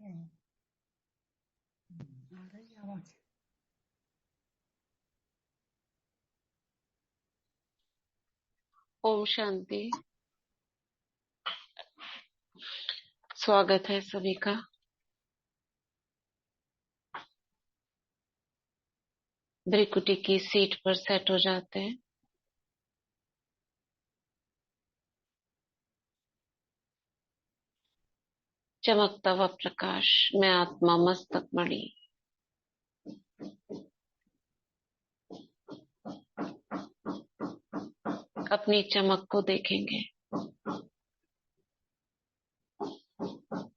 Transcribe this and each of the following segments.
आ रही आवाज। ओम शांति। स्वागत है सभी का। भ्रिकुटी की सीट पर सेट हो जाते हैं। चमकता हुआ प्रकाश में आत्मा मस्तक मणि अपनी चमक को देखेंगे।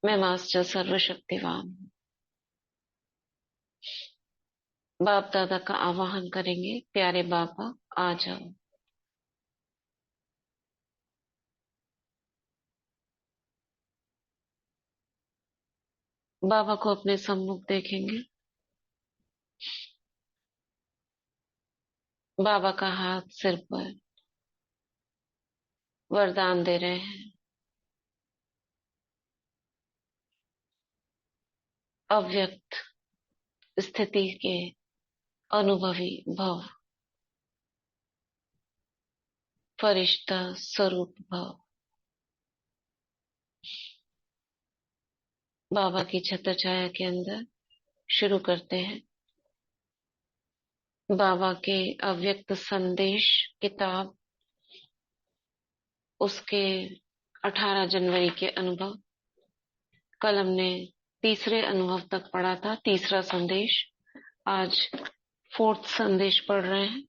मैं मास्टर सर्वशक्तिवान हूँ। बाप दादा का आवाहन करेंगे, प्यारे बाबा आ जाओ। बाबा को अपने सम्मुख देखेंगे। बाबा का हाथ सिर पर वरदान दे रहे हैं। अव्यक्त स्थिति के अनुभवी भव, फरिश्ता स्वरूप भव। बाबा की छत्र छाया के अंदर शुरू करते हैं। बाबा के अव्यक्त संदेश किताब, उसके 18 जनवरी के अनुभव। कल हमने तीसरे अनुभव तक पढ़ा था, तीसरा संदेश। आज फोर्थ संदेश पढ़ रहे हैं।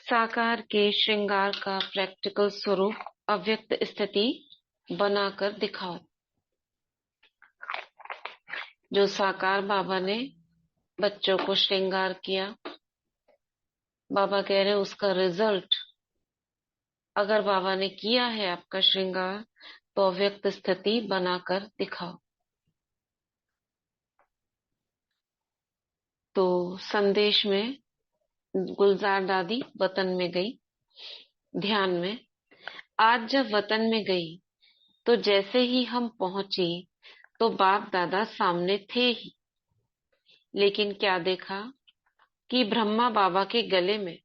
साकार के श्रृंगार का प्रैक्टिकल स्वरूप अव्यक्त स्थिति बनाकर दिखाओ। जो साकार बाबा ने बच्चों को श्रृंगार किया, बाबा कह रहे उसका रिजल्ट, अगर बाबा ने किया है आपका श्रृंगार, तो अव्यक्त स्थिति बनाकर दिखाओ। तो संदेश में गुलजार दादी वतन में गई। ध्यान में, आज जब वतन में गई तो जैसे ही हम पहुंची तो बाप दादा सामने थे ही, लेकिन क्या देखा कि ब्रह्मा बाबा के गले में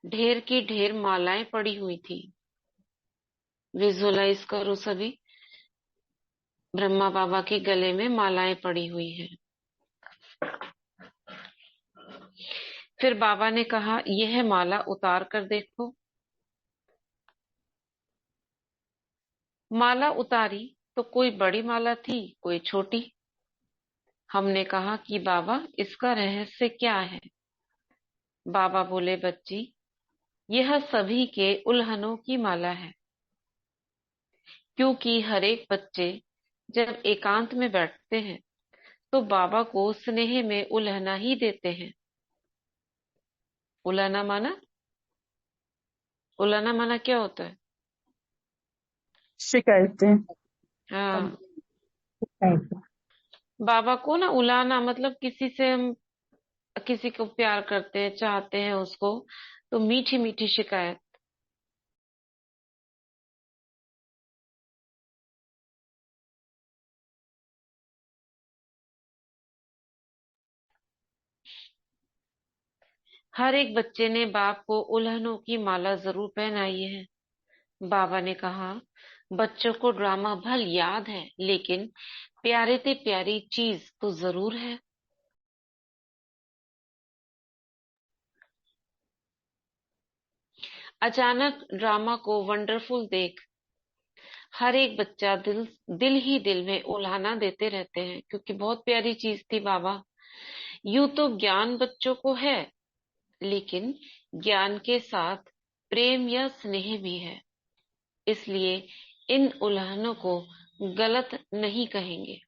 ढेर की ढेर मालाएं पड़ी हुई थी। विजुअलाइज करो सभी, ब्रह्मा बाबा के गले में मालाएं पड़ी हुई हैं। फिर बाबा ने कहा, यह माला उतार कर देखो। माला उतारी तो कोई बड़ी माला थी, कोई छोटी। हमने कहा कि बाबा इसका रहस्य क्या है। बाबा बोले, बच्ची, यह सभी के उल्हनों की माला है, क्योंकि हर एक बच्चे जब एकांत में बैठते हैं तो बाबा को स्नेह में उल्हना ही देते हैं। उल्हना माना, उल्हना माना क्या होता है? शिकायतें। हाँ, शिकायतें। बाबा को ना उलाना मतलब किसी से हम किसी को प्यार करते हैं, चाहते हैं उसको, तो मीठी मीठी शिकायत। हर एक बच्चे ने बाप को उल्हनों की माला जरूर पहनाई है। बाबा ने कहा, बच्चों को ड्रामा भल याद है, लेकिन प्यारे से प्यारी चीज तो जरूर है। अचानक ड्रामा को वंडरफुल देख हर एक बच्चा दिल दिल ही दिल में उल्हाना देते रहते हैं, क्योंकि बहुत प्यारी चीज थी बाबा। यूं तो ज्ञान बच्चों को है, लेकिन ज्ञान के साथ प्रेम या स्नेह भी है, इसलिए इन उल्हानों को गलत नहीं कहेंगे।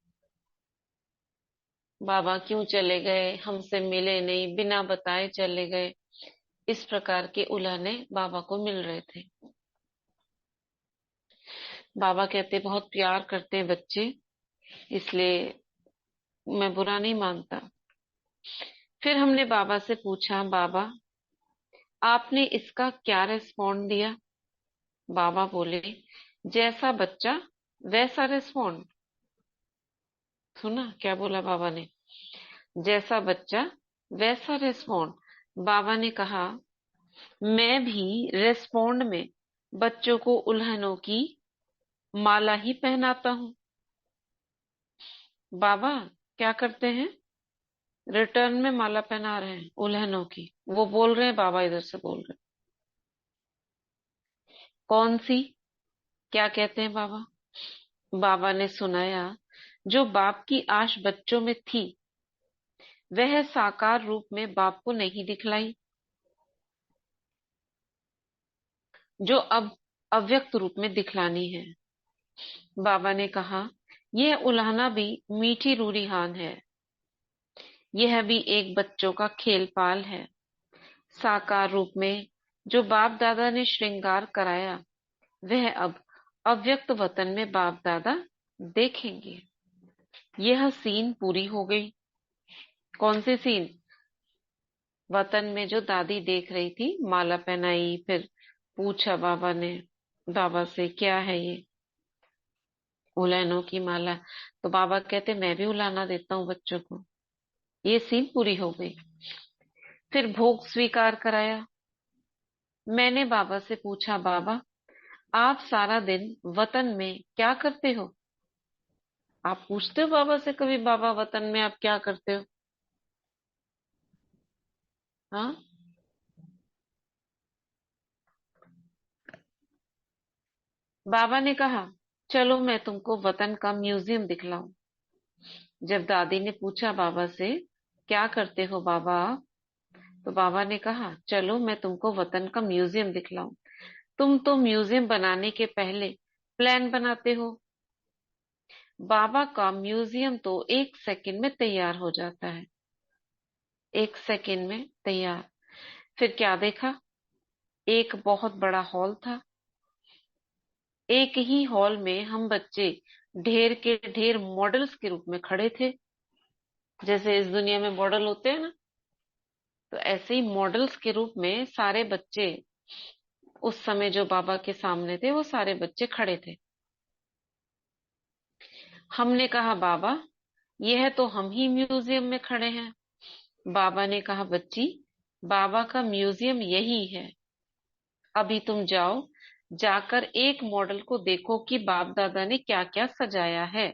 बाबा क्यों चले गए, हमसे मिले नहीं, बिना बताए चले गए, इस प्रकार के उल्हाने बाबा को मिल रहे थे। बाबा कहते बहुत प्यार करते हैं बच्चे, इसलिए मैं बुरा नहीं मानता। फिर हमने बाबा से पूछा, बाबा आपने इसका क्या रिस्पॉन्ड दिया? बाबा बोले, जैसा बच्चा वैसा रिस्पॉन्ड। सुना क्या बोला बाबा ने? जैसा बच्चा वैसा रिस्पॉन्ड। बाबा ने कहा, मैं भी रिस्पॉन्ड में बच्चों को उल्हनों की माला ही पहनाता हूँ। बाबा क्या करते हैं? रिटर्न में माला पहना रहे हैं उल्हनों की। वो बोल रहे हैं, बाबा इधर से बोल रहे हैं। कौन सी? क्या कहते हैं बाबा? बाबा ने सुनाया, जो बाप की आश बच्चों में थी वह साकार रूप में बाप को नहीं दिखलाई, जो अब अव्यक्त रूप में दिखलानी है। बाबा ने कहा, यह उलाहना भी मीठी रूरिहान है। यह भी एक बच्चों का खेल पाल है। साकार रूप में जो बाप दादा ने श्रृंगार कराया वह अब अव्यक्त वतन में बाप दादा देखेंगे। यह सीन पूरी हो गई। कौन सी सीन? वतन में जो दादी देख रही थी, माला पहनाई, फिर पूछा बाबा ने बाबा से, क्या है ये? उलैनों की माला। तो बाबा कहते, मैं भी उलाना देता हूँ बच्चों को। ये सीन पूरी हो गई। फिर भोग स्वीकार कराया। मैंने बाबा से पूछा, बाबा आप सारा दिन वतन में क्या करते हो? आप पूछते हो बाबा से कभी, बाबा वतन में आप क्या करते हो? हाँ। बाबा ने कहा, चलो मैं तुमको वतन का म्यूजियम दिखलाऊं। जब दादी ने पूछा बाबा से, क्या करते हो बाबा आप? तो बाबा ने कहा, चलो मैं तुमको वतन का म्यूजियम दिखलाऊं। तुम तो म्यूजियम बनाने के पहले प्लान बनाते हो। बाबा का म्यूजियम तो 1 सेकंड में तैयार हो जाता है। 1 सेकंड में तैयार। फिर क्या देखा? एक बहुत बड़ा हॉल था। एक ही हॉल में हम बच्चे ढेर के ढेर मॉडल्स के रूप में खड़े थे। जैसे इस दुनिया में मॉडल होते हैं ना, तो ऐसे ही मॉडल्स के रूप में सारे बच्चे उस समय जो बाबा के सामने थे, वो सारे बच्चे खड़े थे। हमने कहा, बाबा यह तो हम ही म्यूजियम में खड़े हैं। बाबा ने कहा, बच्ची बाबा का म्यूजियम यही है। अभी तुम जाओ, जाकर एक मॉडल को देखो कि बाप दादा ने क्या क्या सजाया है।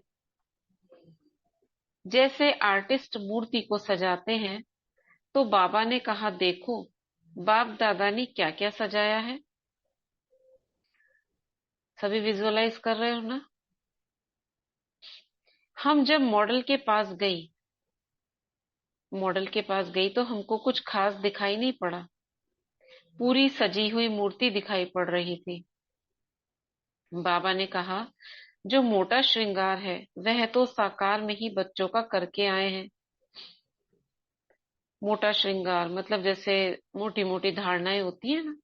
जैसे आर्टिस्ट मूर्ति को सजाते हैं, तो बाबा ने कहा, देखो बाप दादा ने क्या क्या सजाया है। सभी विजुअलाइज कर रहे हो ना? हम जब मॉडल के पास गई तो हमको कुछ खास दिखाई नहीं पड़ा। पूरी सजी हुई मूर्ति दिखाई पड़ रही थी। बाबा ने कहा, जो मोटा श्रृंगार है वह तो साकार में ही बच्चों का करके आए हैं। मोटा श्रृंगार मतलब जैसे मोटी मोटी धारणाएं होती है ना।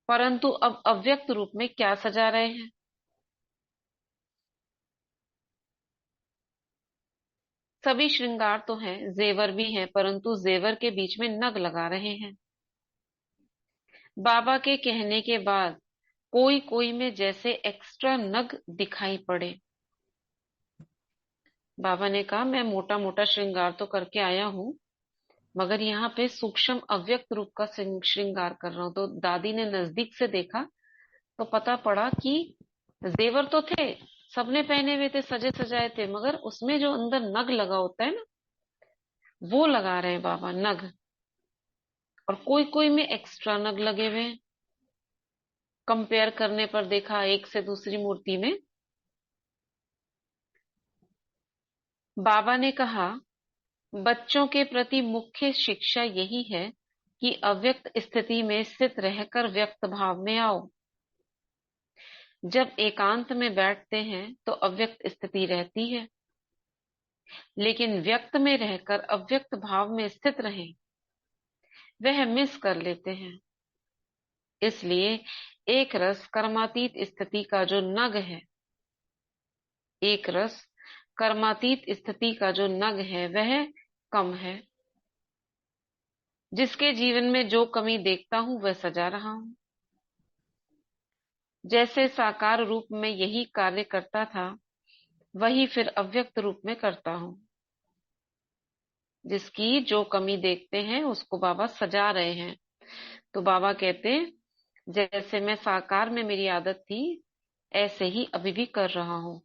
परंतु अब अव्यक्त रूप में क्या सजा रहे हैं? सभी श्रृंगार तो हैं, जेवर भी हैं, परंतु जेवर के बीच में नग लगा रहे हैं। बाबा के कहने के बाद कोई कोई में जैसे एक्स्ट्रा नग दिखाई पड़े। बाबा ने कहा, मैं मोटा मोटा श्रृंगार तो करके आया हूँ, मगर यहाँ पे सूक्ष्म अव्यक्त रूप का श्रृंगार कर रहा हूँ। तो दादी ने नजदीक से देखा तो पता पड़ा कि जेवर तो थे, सबने पहने हुए थे, सजे सजाए थे, मगर उसमें जो अंदर नग लगा होता है ना, वो लगा रहे हैं बाबा, नग। और कोई कोई में एक्स्ट्रा नग लगे हुए हैं। कंपेयर करने पर देखा एक से दूसरी मूर्ति में। बाबा ने कहा, बच्चों के प्रति मुख्य शिक्षा यही है कि अव्यक्त स्थिति में स्थित रहकर व्यक्त भाव में आओ। जब एकांत में बैठते हैं तो अव्यक्त स्थिति रहती है, लेकिन व्यक्त में रहकर अव्यक्त भाव में स्थित रहें वह मिस कर लेते हैं। इसलिए एक रस कर्मातीत स्थिति का जो नग है, एक रस कर्मातीत स्थिति का जो नग है वह कम है। जिसके जीवन में जो कमी देखता हूं वह सजा रहा हूं। जैसे साकार रूप में यही कार्य करता था, वही फिर अव्यक्त रूप में करता हूँ। जिसकी जो कमी देखते हैं उसको बाबा सजा रहे हैं। तो बाबा कहते हैं, जैसे मैं साकार में मेरी आदत थी, ऐसे ही अभी भी कर रहा हूँ।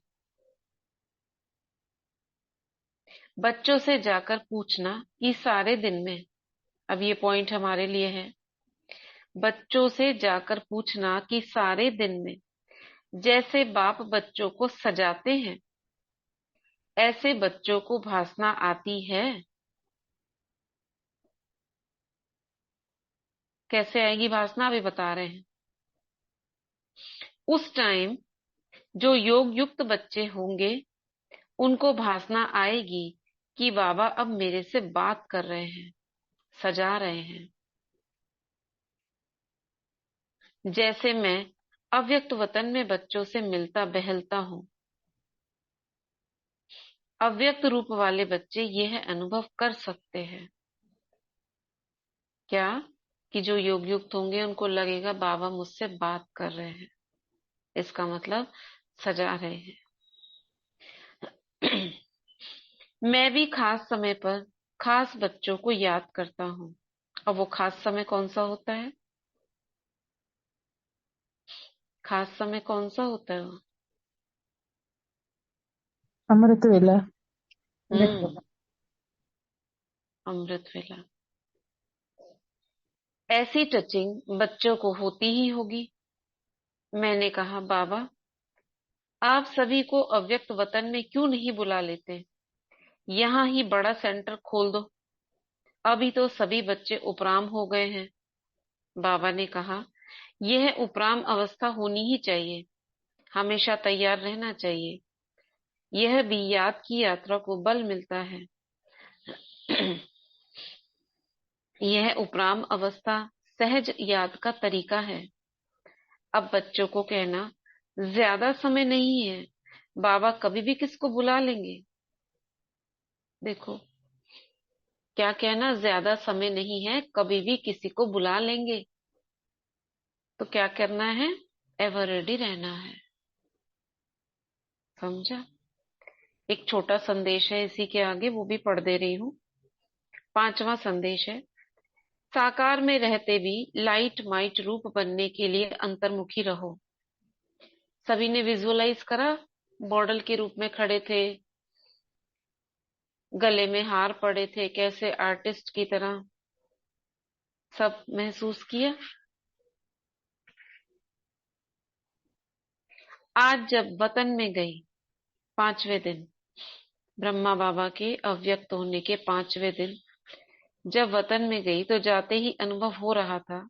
बच्चों से जाकर पूछना कि सारे दिन में, अब ये पॉइंट हमारे लिए है, बच्चों से जाकर पूछना कि सारे दिन में जैसे बाप बच्चों को सजाते हैं, ऐसे बच्चों को भासना आती है। कैसे आएगी भासना, अभी बता रहे हैं। उस टाइम जो योग युक्त बच्चे होंगे, उनको भासना आएगी कि बाबा अब मेरे से बात कर रहे हैं, सजा रहे हैं। जैसे मैं अव्यक्त वतन में बच्चों से मिलता बहलता हूँ, अव्यक्त रूप वाले बच्चे यह अनुभव कर सकते हैं। क्या? कि जो योग युक्त होंगे उनको लगेगा बाबा मुझसे बात कर रहे हैं, इसका मतलब सजा रहे हैं। मैं भी खास समय पर खास बच्चों को याद करता हूँ। और वो खास समय कौन सा होता है? खास समय कौन सा होता है वो? अमृत वेला। अमृत हम्म। वेला। अमृत वेला। ऐसी टचिंग बच्चों को होती ही होगी। मैंने कहा, बाबा आप सभी को अव्यक्त वतन में क्यों नहीं बुला लेते, यहाँ ही बड़ा सेंटर खोल दो। अभी तो सभी बच्चे उपराम हो गए हैं। बाबा ने कहा, यह उपराम अवस्था होनी ही चाहिए, हमेशा तैयार रहना चाहिए। यह भी याद की यात्रा को बल मिलता है। यह उपराम अवस्था सहज याद का तरीका है। अब बच्चों को कहना, ज्यादा समय नहीं है, बाबा कभी भी किसको बुला लेंगे। देखो, क्या कहना, ज्यादा समय नहीं है, कभी भी किसी को बुला लेंगे। तो क्या करना है? एवर रेडी रहना है। समझा? एक छोटा संदेश है इसी के आगे, वो भी पढ़ दे रही हूँ। 5वां संदेश है, साकार में रहते भी लाइट माइट रूप बनने के लिए अंतर्मुखी रहो। सभी ने विजुअलाइज करा, मॉडल के रूप में खड़े थे, गले में हार पड़े थे, कैसे आर्टिस्ट की तरह सब महसूस किया। आज जब वतन में गई, 5वें दिन, ब्रह्मा बाबा के अव्यक्त होने के 5वें दिन, जब वतन में गई तो जाते ही अनुभव हो रहा था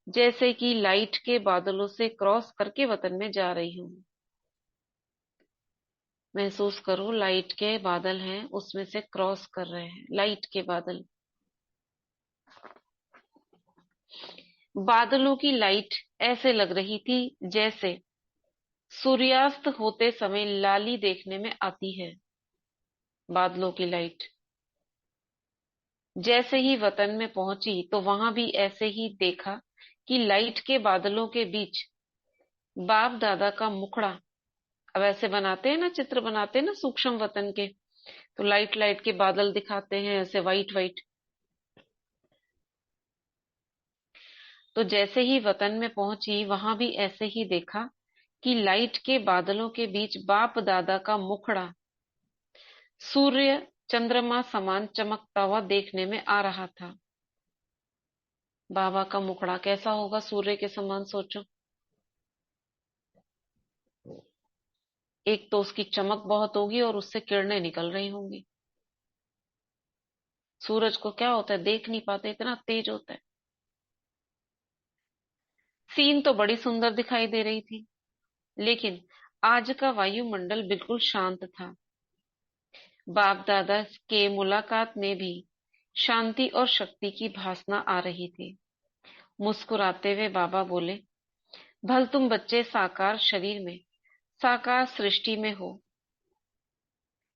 जैसे कि लाइट के बादलों से क्रॉस करके वतन में जा रही हूँ। महसूस करो, लाइट के बादल हैं, उसमें से क्रॉस कर रहे हैं लाइट के बादल। बादलों की लाइट ऐसे लग रही थी जैसे सूर्यास्त होते समय लाली देखने में आती है। बादलों की लाइट जैसे ही वतन में पहुंची तो वहां भी ऐसे ही देखा कि लाइट के बादलों के बीच बाप दादा का मुखड़ा। अब ऐसे बनाते हैं ना, चित्र बनाते हैं ना सूक्ष्म वतन के, तो लाइट लाइट के बादल दिखाते हैं ऐसे वाइट वाइट। तो जैसे ही वतन में पहुंची वहां भी ऐसे ही देखा कि लाइट के बादलों के बीच बाप दादा का मुखड़ा सूर्य चंद्रमा समान चमकता हुआ देखने में आ रहा था। बाबा का मुखड़ा कैसा होगा सूर्य के समान, सोचो। एक तो उसकी चमक बहुत होगी और उससे किरणें निकल रही होंगी। सूरज को क्या होता है, देख नहीं पाते, इतना तेज होता है। सीन तो बड़ी सुंदर दिखाई दे रही थी, लेकिन आज का वायुमंडल बिल्कुल शांत था। बाप दादा के मुलाकात में भी शांति और शक्ति की भासना आ रही थी। मुस्कुराते हुए बाबा बोले, भल तुम बच्चे साकार शरीर में, साकार सृष्टि में हो,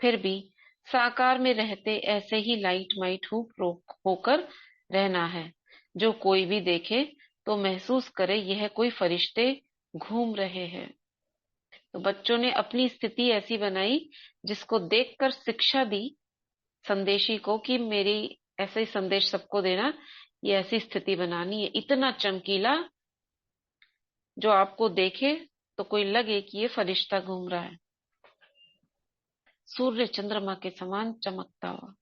फिर भी साकार में रहते ऐसे ही लाइट माइट होकर रहना है। जो कोई भी देखे तो महसूस करे यह कोई फरिश्ते घूम रहे हैं। तो बच्चों ने अपनी स्थिति ऐसी बनाई जिसको देखकर शिक्षा दी संदेशी को कि मेरी ऐसे ही संदेश सबको देना, ये ऐसी स्थिति बनानी है, इतना चमकीला जो आपको देखे तो कोई लगे कि ये फरिश्ता घूम रहा है, सूर्य चंद्रमा के समान चमकता हुआ।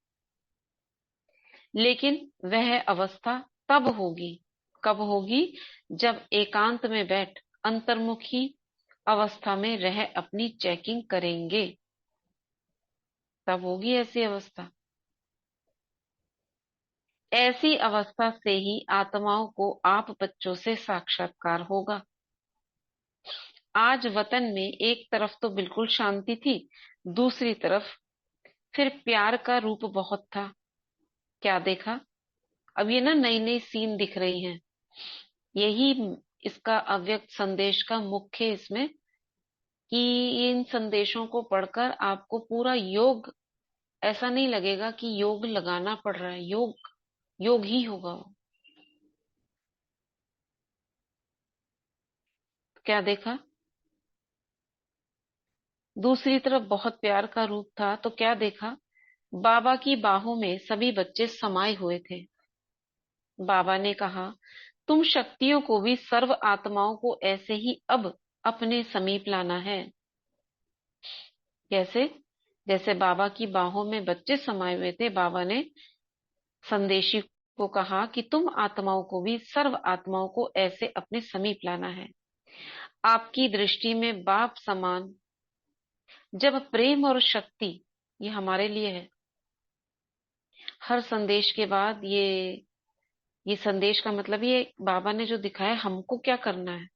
लेकिन वह अवस्था तब होगी, कब होगी? जब एकांत में बैठ अंतर्मुखी अवस्था में रह अपनी चेकिंग करेंगे, तब होगी ऐसी अवस्था। ऐसी अवस्था से ही आत्माओं को आप बच्चों से साक्षात्कार होगा। आज वतन में एक तरफ तो बिल्कुल शांति थी, दूसरी तरफ फिर प्यार का रूप बहुत था। क्या देखा? अब ये ना नई नई सीन दिख रही हैं। यही इसका अव्यक्त संदेश का मुख्य इसमें, कि इन संदेशों को पढ़कर आपको पूरा योग, ऐसा नहीं लगेगा कि योग लगाना पड़ रहा है, योग योग ही होगा वो। क्या देखा? दूसरी तरफ बहुत प्यार का रूप था, तो क्या देखा? बाबा की बाहों में सभी बच्चे समाये हुए थे। बाबा ने कहा, तुम शक्तियों को भी, सर्व आत्माओं को ऐसे ही अब अपने समीप लाना है। कैसे? जैसे बाबा की बाहों में बच्चे समाये हुए थे, बाबा ने संदेशी को कहा कि तुम आत्माओं को भी, सर्व आत्माओं को ऐसे अपने समीप लाना है। आपकी दृष्टि में बाप समान जब प्रेम और शक्ति, ये हमारे लिए है। हर संदेश के बाद ये संदेश का मतलब, ये बाबा ने जो दिखाया हमको क्या करना है।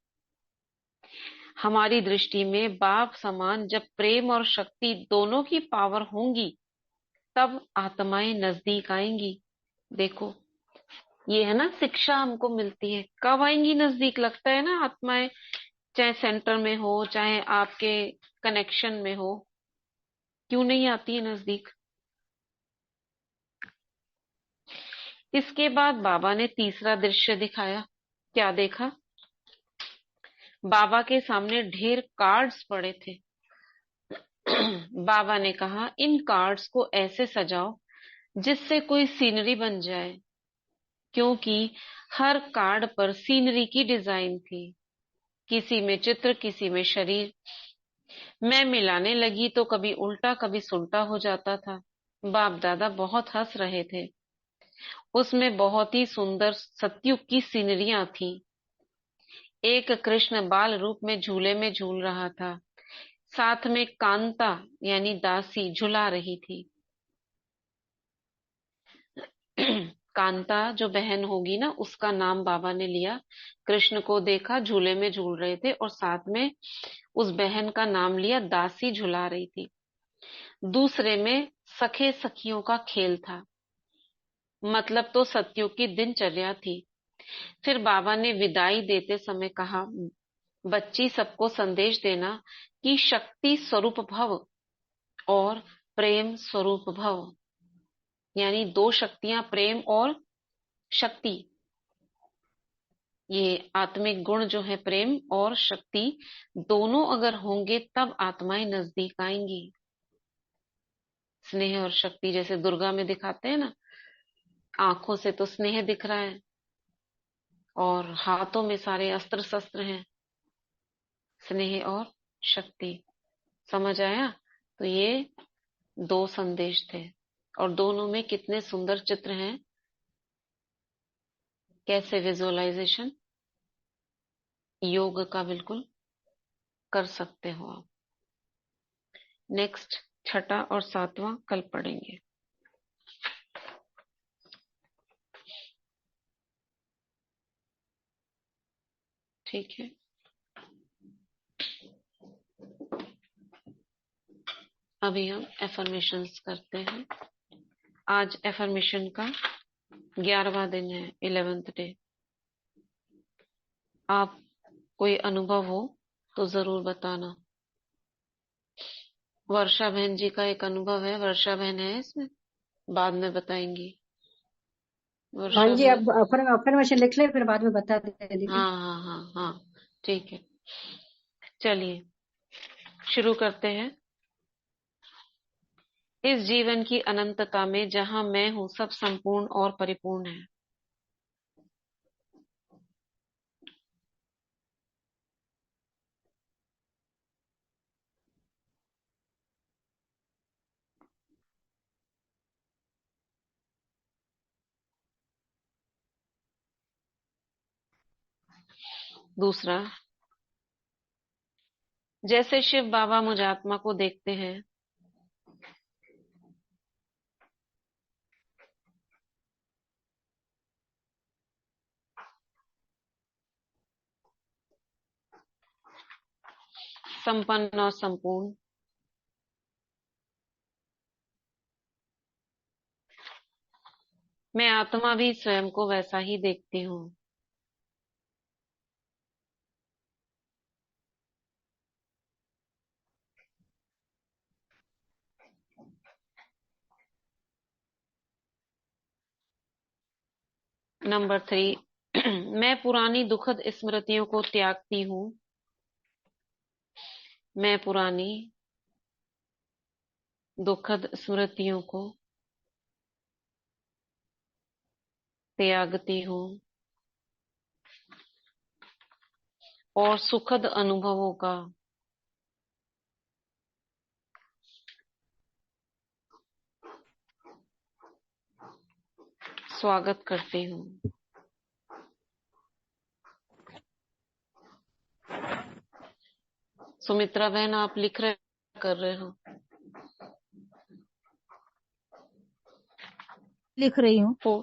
हमारी दृष्टि में बाप समान जब प्रेम और शक्ति दोनों की पावर होंगी, तब आत्माएं नजदीक आएंगी। देखो, ये है ना शिक्षा हमको मिलती है। कब आएंगी नजदीक? लगता है ना आत्माएं, चाहे सेंटर में हो चाहे आपके कनेक्शन में हो, क्यों नहीं आती है नजदीक? इसके बाद बाबा ने तीसरा दृश्य दिखाया। क्या देखा? बाबा के सामने ढेर कार्ड्स पड़े थे। बाबा ने कहा, इन कार्ड्स को ऐसे सजाओ जिससे कोई सीनरी बन जाए, क्योंकि हर कार्ड पर सीनरी की डिजाइन थी, किसी में चित्र, किसी में शरीर। मैं मिलाने लगी तो कभी उल्टा कभी सुलटा हो जाता था। बाप दादा बहुत हंस रहे थे। उसमें बहुत ही सुंदर सतयुग की सीनरियां थी। एक कृष्ण बाल रूप में झूले में झूल रहा था, साथ में कांता यानी दासी झुला रही थी। कांता जो बहन होगी ना, उसका नाम बाबा ने लिया। कृष्ण को देखा झूले में झूल रहे थे, और साथ में उस बहन का नाम लिया, दासी झुला रही थी। दूसरे में सखे सखियों का खेल था, मतलब तो सत्युग की दिनचर्या थी। फिर बाबा ने विदाई देते समय कहा, बच्ची सबको संदेश देना कि शक्ति स्वरूप भव और प्रेम स्वरूप भव, यानी दो शक्तियां, प्रेम और शक्ति। ये आत्मिक गुण जो है प्रेम और शक्ति, दोनों अगर होंगे तब आत्माएं नजदीक आएंगी। स्नेह और शक्ति जैसे दुर्गा में दिखाते हैं ना, आंखों से तो स्नेह दिख रहा है और हाथों में सारे अस्त्र शस्त्र हैं, स्नेह और शक्ति। समझ आया? तो ये दो संदेश थे, और दोनों में कितने सुंदर चित्र हैं। कैसे विजुअलाइजेशन योग का बिल्कुल कर सकते हो आप। नेक्स्ट, छठा और सातवां कल पढ़ेंगे। ठीक है। अभी हम एफर्मेशंस करते हैं। आज एफर्मेशन का 11वां दिन है, 11th डे। आप कोई अनुभव हो तो जरूर बताना। वर्षा बहन जी का एक अनुभव है। वर्षा बहन है इसमें? बाद में बताएंगी हाँ वर्षा जी, बहन। अब अफर्मेशन लिख ले, फिर बाद में बता दे दीदी। हाँ हाँ हाँ हाँ, ठीक है। चलिए शुरू करते हैं। इस जीवन की अनंतता में जहां मैं हूं सब संपूर्ण और परिपूर्ण है। दूसरा, जैसे शिव बाबा मुझ आत्मा को देखते हैं, संपन्न और संपूर्ण, मैं आत्मा भी स्वयं को वैसा ही देखती हूँ। नंबर 3, मैं पुरानी दुखद स्मृतियों को त्यागती हूँ। मैं पुरानी दुखद स्मृतियों को त्यागती हूँ और सुखद अनुभवों का स्वागत करती हूँ। सुमित्रा बहन, आप लिख रहे कर रहे हो? लिख रही हूँ।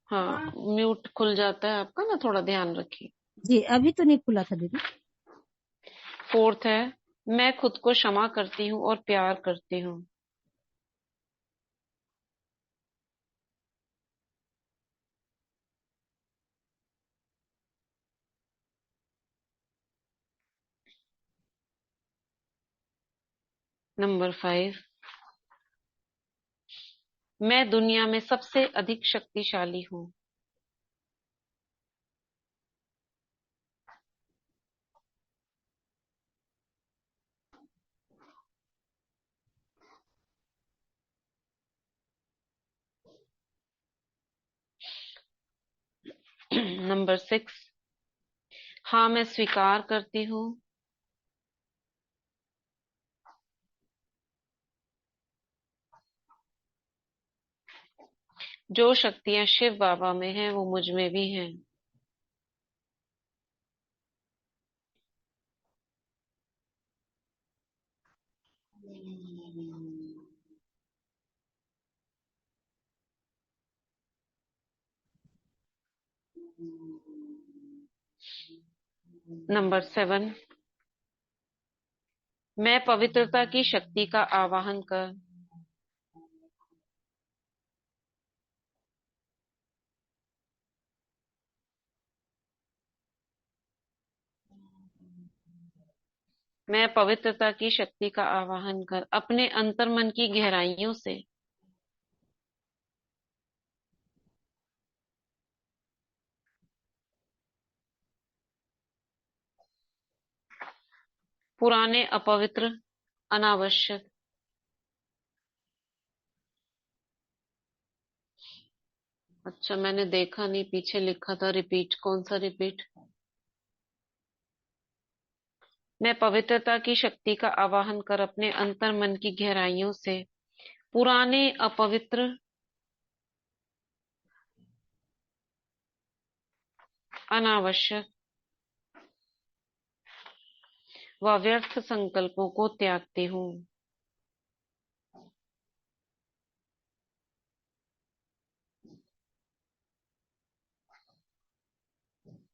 हाँ, म्यूट खुल जाता है आपका ना, थोड़ा ध्यान रखिए। जी, अभी तो नहीं खुला था दीदी। 4th है, मैं खुद को क्षमा करती हूँ और प्यार करती हूँ। नंबर 5, मैं दुनिया में सबसे अधिक शक्तिशाली हूँ। नंबर 6, हाँ मैं स्वीकार करती हूँ जो शक्तियां शिव बाबा में हैं वो मुझ में भी हैं। नंबर 7, मैं पवित्रता की शक्ति का आवाहन कर मैं पवित्रता की शक्ति का आवाहन कर अपने अंतर्मन की गहराइयों से पुराने अपवित्र अनावश्यक अच्छा, मैंने देखा नहीं, पीछे लिखा था रिपीट, कौन सा रिपीट? मैं पवित्रता की शक्ति का आवाहन कर अपने अंतर्मन की गहराइयों से पुराने अपवित्र अनावश्यक व व्यर्थ संकल्पों को त्यागती हूँ।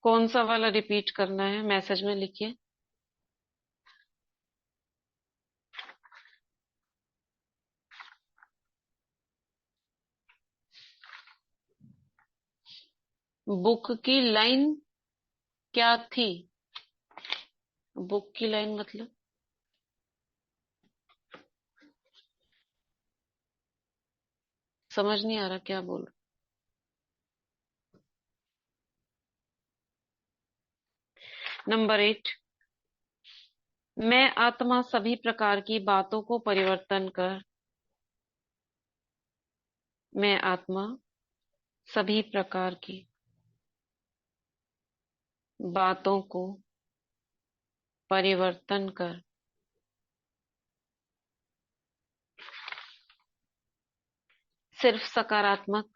कौन सा वाला रिपीट करना है? मैसेज में लिखिए। बुक की लाइन क्या थी? बुक की लाइन मतलब समझ नहीं आ रहा क्या बोल। नंबर 8, मैं आत्मा सभी प्रकार की बातों को परिवर्तन कर मैं आत्मा सभी प्रकार की बातों को परिवर्तन कर सिर्फ सकारात्मक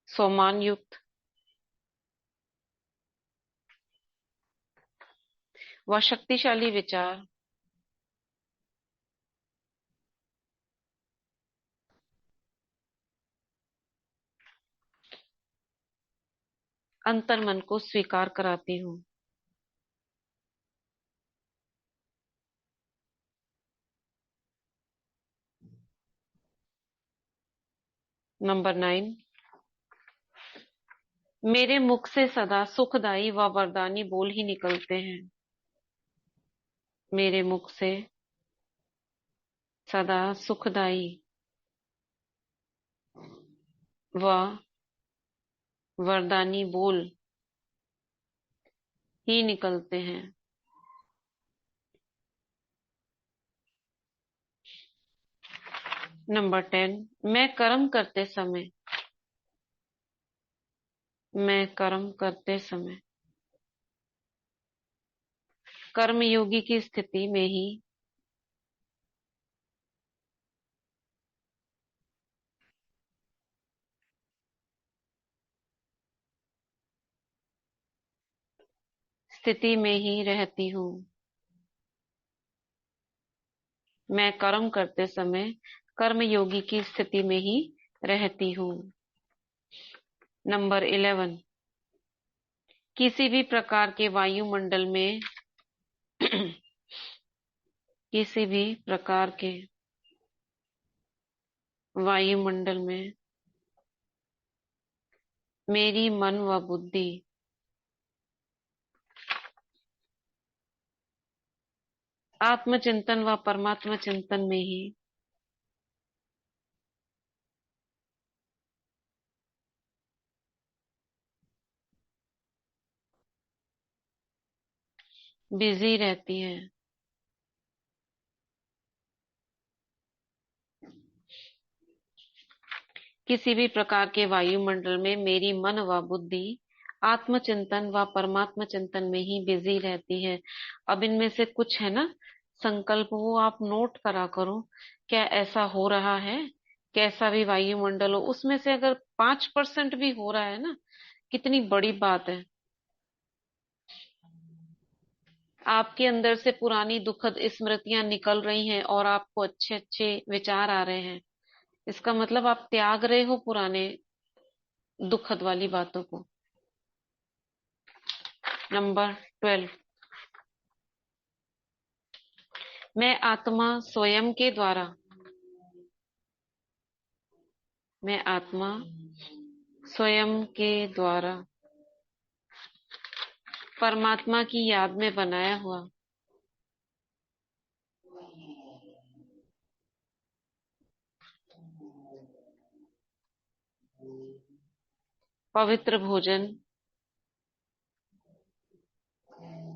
सम्मान युक्त व शक्तिशाली विचार अंतर्मन को स्वीकार कराती हूँ। नंबर 9, मेरे मुख से सदा सुखदायी व वरदानी बोल ही निकलते हैं। मेरे मुख से सदा सुखदायी व वरदानी बोल ही निकलते हैं। नंबर 10, मैं कर्म करते समय कर्मयोगी की स्थिति में ही रहती हूँ। मैं कर्म करते समय कर्मयोगी की स्थिति में ही रहती हूँ। नंबर 11, किसी भी प्रकार के वायुमंडल में किसी भी प्रकार के वायुमंडल में मेरी मन व बुद्धि आत्मचिंतन व परमात्मा चिंतन में ही बिजी रहती है। किसी भी प्रकार के वायुमंडल में मेरी मन व बुद्धि आत्मचिंतन व परमात्मा चिंतन में ही बिजी रहती है। अब इनमें से कुछ है ना संकल्प, वो आप नोट करा करो। क्या ऐसा हो रहा है? कैसा भी वायुमंडल हो, उसमें से अगर 5% भी हो रहा है ना, कितनी बड़ी बात है। आपके अंदर से पुरानी दुखद स्मृतियां निकल रही हैं और आपको अच्छे अच्छे विचार आ रहे हैं। इसका मतलब आप त्याग रहे हो पुराने दुखद वाली बातों को। नंबर 12, मैं आत्मा स्वयं के द्वारा मैं आत्मा स्वयं के द्वारा परमात्मा की याद में बनाया हुआ पवित्र भोजन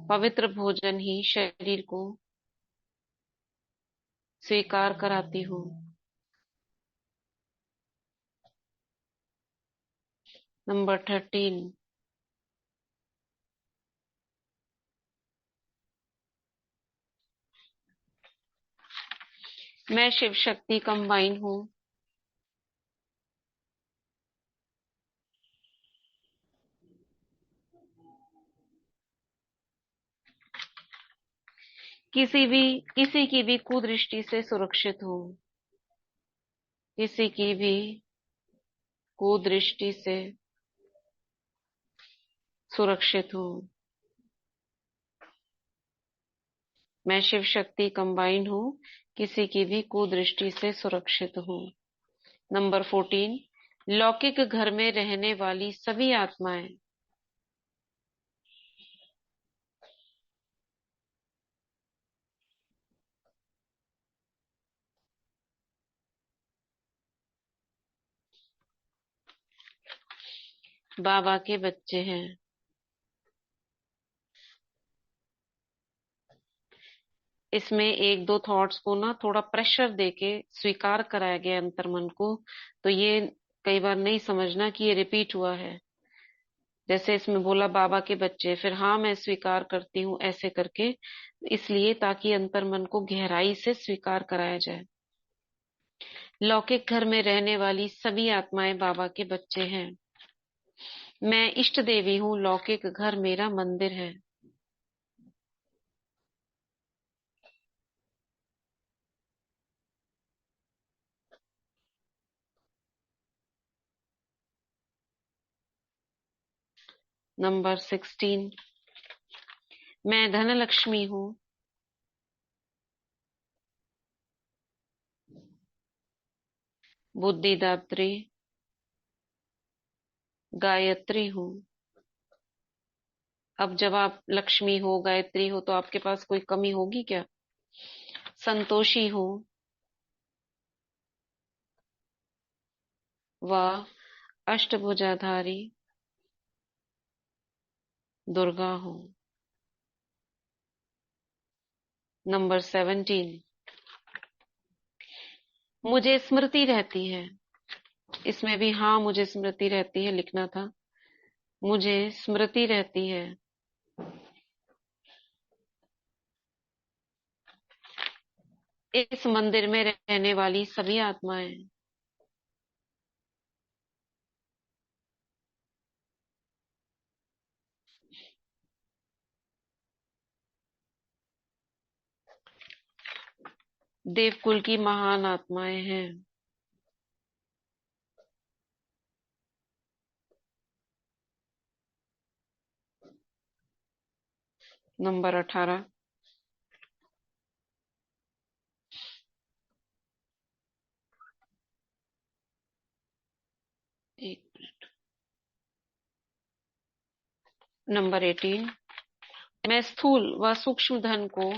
पवित्र भोजन ही शरीर को स्वीकार कराती हूँ। नंबर 13, मैं शिव शक्ति कंबाइन हूँ। किसी की भी कुदृष्टि से सुरक्षित हूँ। किसी की भी कुदृष्टि से सुरक्षित हूँ। मैं शिव शक्ति कंबाइन हूँ, किसी की भी कुदृष्टि से सुरक्षित हूँ। नंबर 14, लौकिक घर में रहने वाली सभी आत्माएं बाबा के बच्चे हैं। इसमें एक दो थॉट्स को ना थोड़ा प्रेशर देके स्वीकार कराया गया अंतर्मन को, तो ये कई बार नहीं समझना कि ये रिपीट हुआ है। जैसे इसमें बोला बाबा के बच्चे, फिर हाँ मैं स्वीकार करती हूँ ऐसे करके, इसलिए ताकि अंतर्मन को गहराई से स्वीकार कराया जाए। लौकिक घर में रहने वाली सभी आत्माएं बाबा के बच्चे हैं। मैं इष्ट देवी हूँ, लौकिक घर मेरा मंदिर है। नंबर 16, मैं धनलक्ष्मी हूँ, बुद्धिदात्री, गायत्री हूँ। अब जब आप लक्ष्मी हो, गायत्री हो, तो आपके पास कोई कमी होगी क्या? संतोषी हूँ, वह अष्टभुजाधारी दुर्गा हूँ। नंबर 17, मुझे स्मृति रहती है। इसमें भी हाँ मुझे स्मृति रहती है लिखना था। मुझे स्मृति रहती है। इस मंदिर में रहने वाली सभी आत्माएं। देवकुल की महान आत्माएं हैं। नंबर 18, एक नंबर 18, मैं स्थूल व सूक्ष्म धन को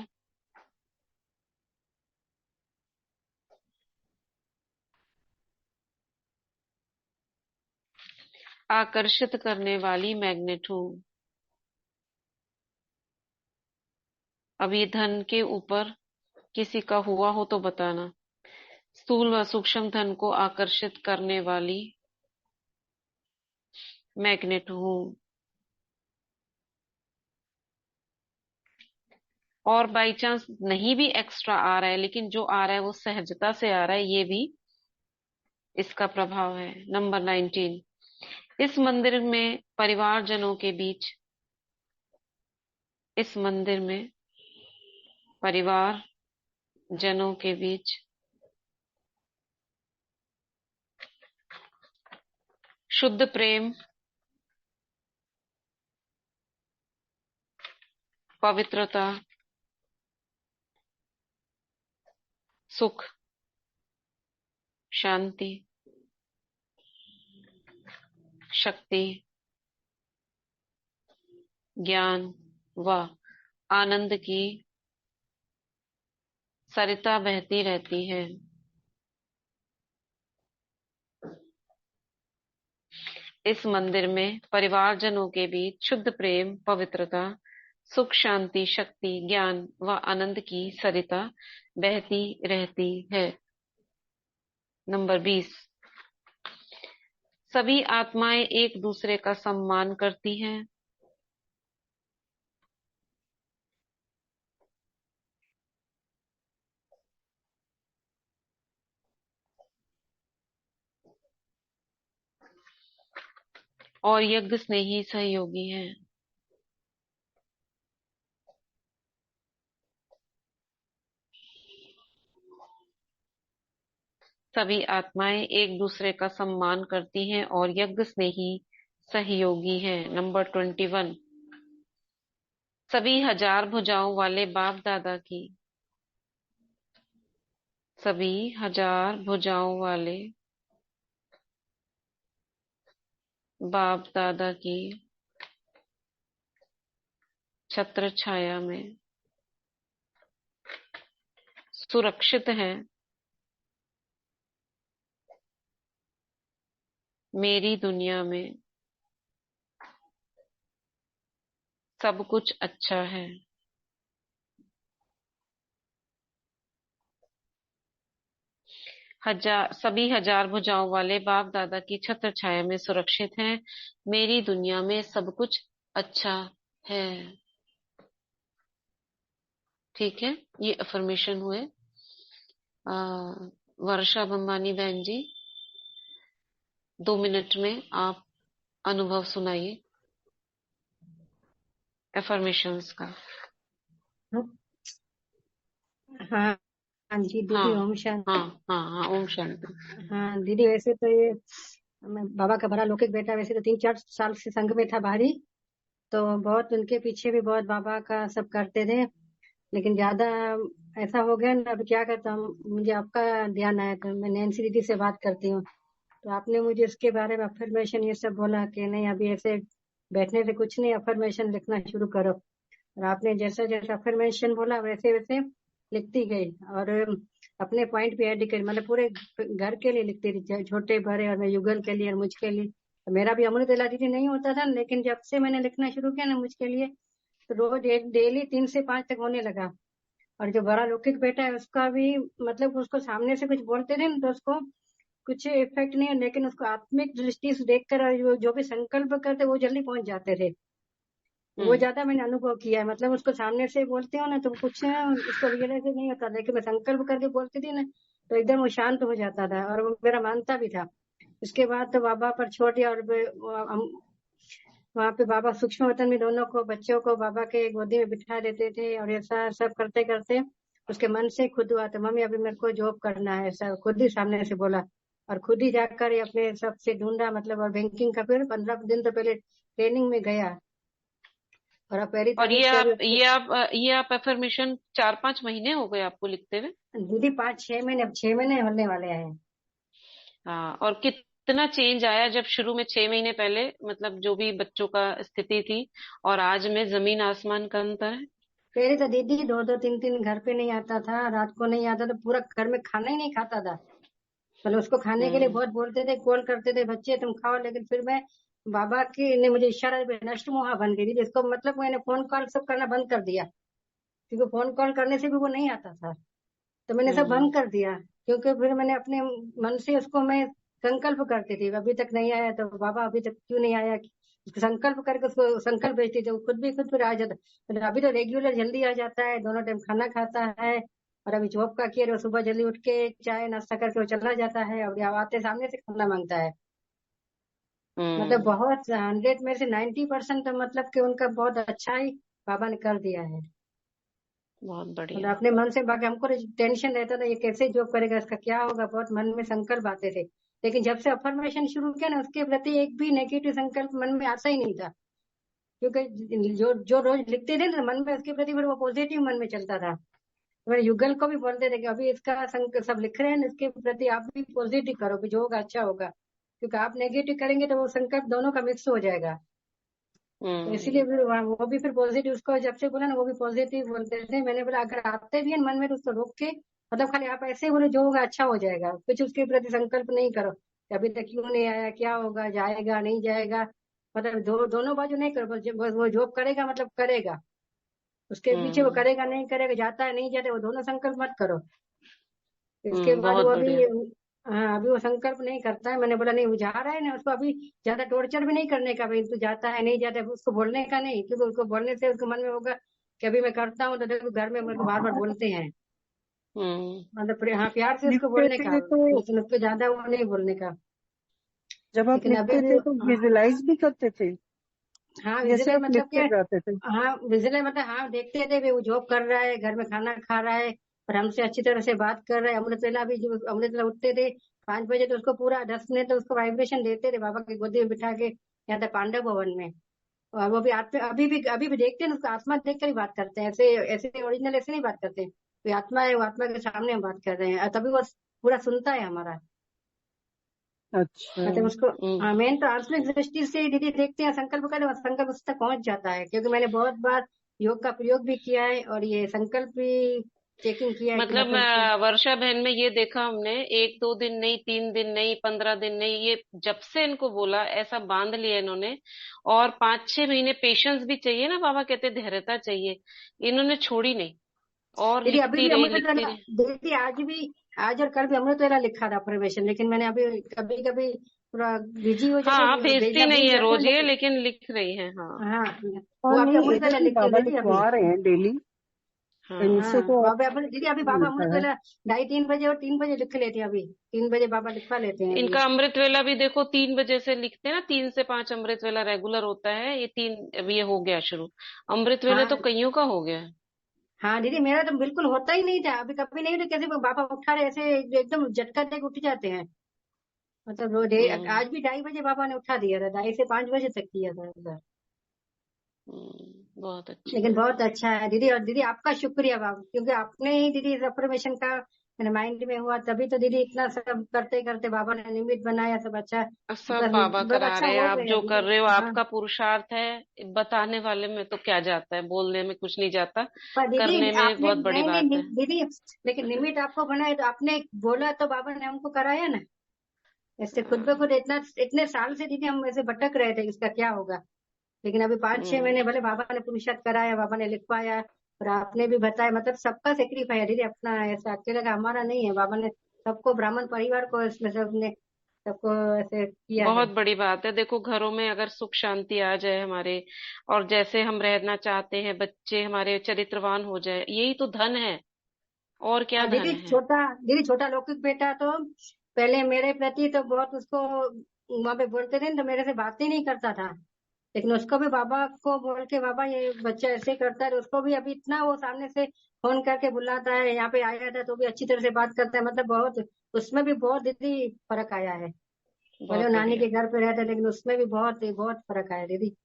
आकर्षित करने वाली मैग्नेट हूँ। अब ये धन के ऊपर किसी का हुआ हो तो बताना। स्थूल व सूक्ष्म धन को आकर्षित करने वाली मैग्नेट हूँ। और बाई चांस नहीं भी एक्स्ट्रा आ रहा है, लेकिन जो आ रहा है वो सहजता से आ रहा है, ये भी इसका प्रभाव है। नंबर 19, इस मंदिर में परिवारजनों के बीच, इस मंदिर में परिवार जनों के बीच शुद्ध प्रेम, पवित्रता, सुख, शांति, शक्ति, ज्ञान व आनंद की सरिता बहती रहती है। इस मंदिर में परिवारजनों के बीच शुद्ध प्रेम, पवित्रता, सुख, शांति, शक्ति, ज्ञान व आनंद की सरिता बहती रहती है। नंबर 20, सभी आत्माएं एक दूसरे का सम्मान करती हैं। और यज्ञ स्नेही सहयोगी हैं। सभी आत्माएं एक दूसरे का सम्मान करती हैं और यज्ञ स्नेही सहयोगी हैं। नंबर 21, सभी हजार भुजाओं वाले बाप दादा की, सभी हजार भुजाओं वाले बाप दादा की छत्र छाया में सुरक्षित हैं। मेरी दुनिया में सब कुछ अच्छा है। सभी हजार भुजाओं वाले बाप दादा की छत्र छाया में सुरक्षित हैं। मेरी दुनिया में सब कुछ अच्छा है। ठीक है, ये अफर्मेशन हुए। आ, वर्षा बम्बानी बहन जी, 2 मिनट में आप अनुभव सुनाइए अफर्मेशंस का। हाँ हाँ जी हाँ दीदी, ओम शांति। हाँ हाँ हाँ, ओम शांति। हाँ दीदी, वैसे तो ये मैं बाबा का बड़ा लौकिक बेटा, वैसे तो 3-4 साल से संघ में था बाहरी, तो बहुत उनके पीछे भी बहुत बाबा का सब करते थे। लेकिन ज्यादा ऐसा हो गया ना, अब क्या करता हूँ, मुझे आपका ध्यान आया तो मैं नैन्सी दीदी से बात करती हूँ, तो आपने मुझे इसके बारे में अफर्मेशन ये सब बोला कि नहीं, अभी ऐसे बैठने से कुछ नहीं, अफर्मेशन लिखना शुरू करो। और आपने जैसा जैसा अफर्मेशन बोला वैसे वैसे लिखती गई, और अपने पॉइंट भी ऐड करी, मतलब पूरे घर के लिए लिखती थी, चाहे छोटे बड़े, और मैं युगल के लिए और मुझ के लिए। तो मेरा भी अमृत वेला दीदी नहीं होता था, लेकिन जब से मैंने लिखना शुरू किया ना मुझ के लिए, तो रोज एक डेली 3 से 5 तक होने लगा। और जो बड़ा लौकिक बेटा है उसका भी, मतलब उसको सामने से कुछ बोलते थे ना तो उसको कुछ इफेक्ट नहीं है, लेकिन उसको आत्मिक दृष्टि से देखकर और जो भी संकल्प करते वो जल्दी पहुंच जाते थे। वो हम्म। ज्यादा मैंने अनुभव किया है, मतलब उसको सामने से बोलते हो ना तो कुछ उसको रियलाइज नहीं होता, लेकिन मैं संकल्प करके बोलती थी ना तो एकदम वो शांत हो जाता था, और वो मेरा मानता भी था। उसके बाद तो बाबा पर छोड़ दिया, और वहाँ पे बाबा सूक्ष्म वतन में दोनों को, बच्चों को बाबा के गोदी में बिठा देते थे, और ऐसा सब करते करते उसके मन से खुद हुआ, तो मम्मी अभी मेरे को जॉब करना है, ऐसा खुद ही सामने से बोला। और खुद ही जाकर ये अपने सबसे ढूंढा, मतलब, और बैंकिंग का फिर 15 दिन तो पहले ट्रेनिंग में गया, और अब पहली और तारीख से अभी ये आप अफर्मेशन 4-5 महीने हो गए आपको लिखते हुए? दीदी 5-6 महीने, अब 6 महीने होने वाले हैं। हाँ, और कितना चेंज आया जब शुरू में 6 महीने पहले, मतलब जो भी बच्चों का स्थिति थी, और आज में जमीन आसमान का अंतर है। पहले तो दीदी 2-2 3-3 घर पे नहीं आता था, रात को नहीं आता था, पूरा घर में खाना ही नहीं खाता था। मतलब उसको खाने के लिए हम्म। बहुत बोलते थे, कॉल करते थे, बच्चे तुम खाओ, लेकिन फिर मैं, बाबा की ने मुझे इशारा पे नष्ट मोहा बन गई थी, जिसको मतलब मैंने फोन कॉल सब करना बंद कर दिया, क्योंकि फोन कॉल करने से भी वो नहीं आता था, तो मैंने सब हम्म। बंद कर दिया। क्योंकि फिर मैंने अपने मन से उसको मैं संकल्प करती थी, अभी तक नहीं आया तो बाबा अभी तक क्यों नहीं आया, उसको संकल्प करके उसको संकल्प भेजती थी, वो खुद भी खुद फिर आ जाता। मतलब अभी तो रेगुलर जल्दी आ जाता है, दोनों टाइम खाना खाता है, और अभी जॉब का किया, वो सुबह जल्दी उठ के चाय नाश्ता करके वो चला जाता है, और अब आते सामने से खाना मांगता है। मतलब हम्म। बहुत 100 में से 90% तो मतलब कि उनका बहुत अच्छा ही बाबा ने कर दिया है। बहुत मतलब बढ़िया। अपने मन से, बाकी हमको टेंशन रहता था ये कैसे जॉब करेगा, इसका क्या होगा, बहुत मन में संकल्प आते थे। लेकिन जब से अफर्मेशन शुरू किया ना, उसके प्रति एक भी नेगेटिव संकल्प मन में आता ही नहीं था, क्योंकि जो जो रोज लिखते थे ना मन में, उसके प्रति फिर वो पॉजिटिव मन में चलता था। तो मेरे युगल को भी बोलते थे कि अभी इसका सब लिख रहे हैं, इसके प्रति आप भी पॉजिटिव करो, कि जो होगा अच्छा होगा, क्योंकि आप नेगेटिव करेंगे तो वो संकल्प दोनों का मिक्स हो जाएगा। तो हम्म। इसीलिए फिर वो भी फिर पॉजिटिव, उसको जब से बोला ना वो भी पॉजिटिव बोलते थे। मैंने बोला अगर आते भी है मन में तो उसको रोक के, मतलब खाली आप ऐसे ही बोलो जो होगा अच्छा हो जाएगा, कुछ उसके प्रति संकल्प नहीं करो कि अभी तक क्यों नहीं आया, क्या होगा, जाएगा नहीं जाएगा, मतलब दोनों बाजू नहीं करो, बस वो जॉब करेगा मतलब करेगा, उसके पीछे वो हम्म। करेगा नहीं करेगा, जाता है नहीं जाता है, वो दोनों संकल्प मत करो। इसके बाद बहुत वो अभी, बढ़िया। हाँ अभी वो संकल्प नहीं करता है। मैंने बोला नहीं, वो जा रहा है ना, उसको अभी ज्यादा टॉर्चर भी नहीं करने का, भाई तू जाता है नहीं जाता है, उसको बोलने का नहीं, क्योंकि उसको बोलने से उसके मन में होगा कि अभी मैं करता हूँ तो देखो घर में मेरे को बार बार बोलते हैं। हम्म। मतलब हाँ प्यार से उसको लिखते बोलने का, थे तो लेकिन उसको ज्यादा वो नहीं बोलने का। जब आप लेकिन अभी लिखते भी, थे तो विजुलाइज भी करते थे हाँ जैसे विजिले आप मतलब लिखते क्या, जाते थे? हाँ विजिले मतलब हाँ देखते थे भी वो जॉब कर रहा है, घर में खाना खा रहा है, और हमसे अच्छी तरह से बात कर रहा है। अमृत वेला भी, जो अमृत वेला उठते थे 5 बजे, तो उसको पूरा 10 मिनट तो उसको वाइब्रेशन देते थे, बाबा की गोदी में बिठा के, यहाँ था पांडव भवन में। और वो भी आत्मा, अभी भी देखते हैं ना, उसको आत्मा देख कर ही बात करते हैं, ऐसे ऐसे ओरिजिनल ऐसे नहीं बात करते, कोई आत्मा है, वो आत्मा के सामने हम बात कर रहे हैं, और तभी वो पूरा सुनता है हमारा। अच्छा। मतलब उसको, हम्म। मेन तो आत्मिक दृष्टि से दीदी देखते हैं, संकल्प करें और संकल्प उस तक पहुंच जाता है, क्योंकि मैंने बहुत बार योग का प्रयोग भी किया है, और ये संकल्प भी चेकिंग किया है कि मतलब मतलब वर्षा बहन में ये देखा हमने, 1 2 दिन नहीं, 3 दिन नहीं, 15 दिन नहीं, ये जब से इनको बोला ऐसा बांध लिया इन्होंने। और 5 6 महीने पेशेंस भी चाहिए ना, बाबा कहते धैर्यता चाहिए, इन्होंने छोड़ी नहीं। और दीदी अभी लिखती भी रही अमृत लिखती वेला, रही। दीदी आज भी, आज और कल भी अमृत वेला लिखा था अफर्मेशन, लेकिन मैंने अभी कभी कभी पूरा बिजी हो जाता हाँ है, भेजती भेजना नहीं भूल है जाते हैं, रोज ये, लेकिन लेकिन लिख रही है। हाँ। हाँ, वो और अभी नहीं, अमृत इधर वेला भी लिख के बाबा दीदी अभी। लिखवा रहे हैं डेली। हाँ। इनसे हाँ, तो बाबा अभी दीदी अभी बाबा मिलता अमृत है। वेला 2:30 3 बजे और 3 बजे लिख लेते हैं, अभी 3 बजे बाबा लिखवा लेते हैं अभी। इनका अमृत वेला भी देखो 3 बजे से लिखते हैं ना, 3 से 5 अमृत वेला रेगुलर होता है, ये 3 अब ये हो गया शुरू। अमृत वेला तो हाँ कईयों का हो गया है। हाँ दीदी, मेरा तो बिल्कुल होता ही नहीं था, अभी कभी नहीं, तो कैसे वो बाबा उठा रहे ऐसे एकदम झटका दे के उठ जाते हैं। मतलब रोज हम्म। आज भी 2:30 बजे बाबा ने उठा दिया था, 2:30 से 5 बजे तक किया था उधर। बहुत अच्छी लेकिन बात है। बहुत अच्छा है दीदी, और दीदी आपका शुक्रिया बाबू, क्योंकि आपने ही दीदी इस अफर्मेशन का मेरे माइंड में हुआ, तभी तो दीदी इतना सब करते करते बाबा ने निमित्त बनाया, सब अच्छा, अब सब मतलब बाबा बहुत करा अच्छा रहे हैं, हो आप गया जो कर दीदी। रहे हो हाँ, आपका पुरुषार्थ है। बताने वाले में तो क्या जाता है, बोलने में कुछ नहीं जाता, पर दीदी करने में आपने, बहुत बड़ी नहीं बात नहीं है। दीदी, लेकिन निमित्त आपको बनाया तो आपने बोला तो बाबा ने हमको कराया ना। ऐसे खुद ब हाँ। खुद इतना, इतने साल से दीदी हम ऐसे भटक रहे थे इसका क्या होगा, लेकिन अभी 5 6 महीने हम्म। भले बाबा ने पुरुषार्थ कराया, बाबा ने लिखवाया, और आपने भी बताया, मतलब सबका सेक्रीफाई है दीदी, अपना ऐसा अकेले का हमारा नहीं है, बाबा ने सबको, ब्राह्मण परिवार को इसमें सबने, सबको ऐसे किया है। बहुत बड़ी बात है, देखो घरों में अगर सुख शांति आ जाए हमारे, और जैसे हम रहना चाहते हैं, बच्चे हमारे चरित्रवान हो जाए, यही तो धन है। और क्या और धन दीदी है। छोटा, दीदी छोटा लौकिक बेटा तो पहले मेरे प्रति तो बहुत उसको वहां पे बोलते थे ना, तो मेरे से बात ही नहीं करता था, लेकिन उसको भी बाबा को बोल के, बाबा ये बच्चा ऐसे करता है, तो उसको भी अभी इतना वो सामने से फोन करके बुलाता है, यहाँ पे आया था तो भी अच्छी तरह से बात करता है, मतलब बहुत, उसमें भी बहुत दीदी फर्क आया है। भले वो बहुत नानी बढ़िया। के घर पे रहता है, लेकिन उसमें भी बहुत बहुत फर्क आया दीदी।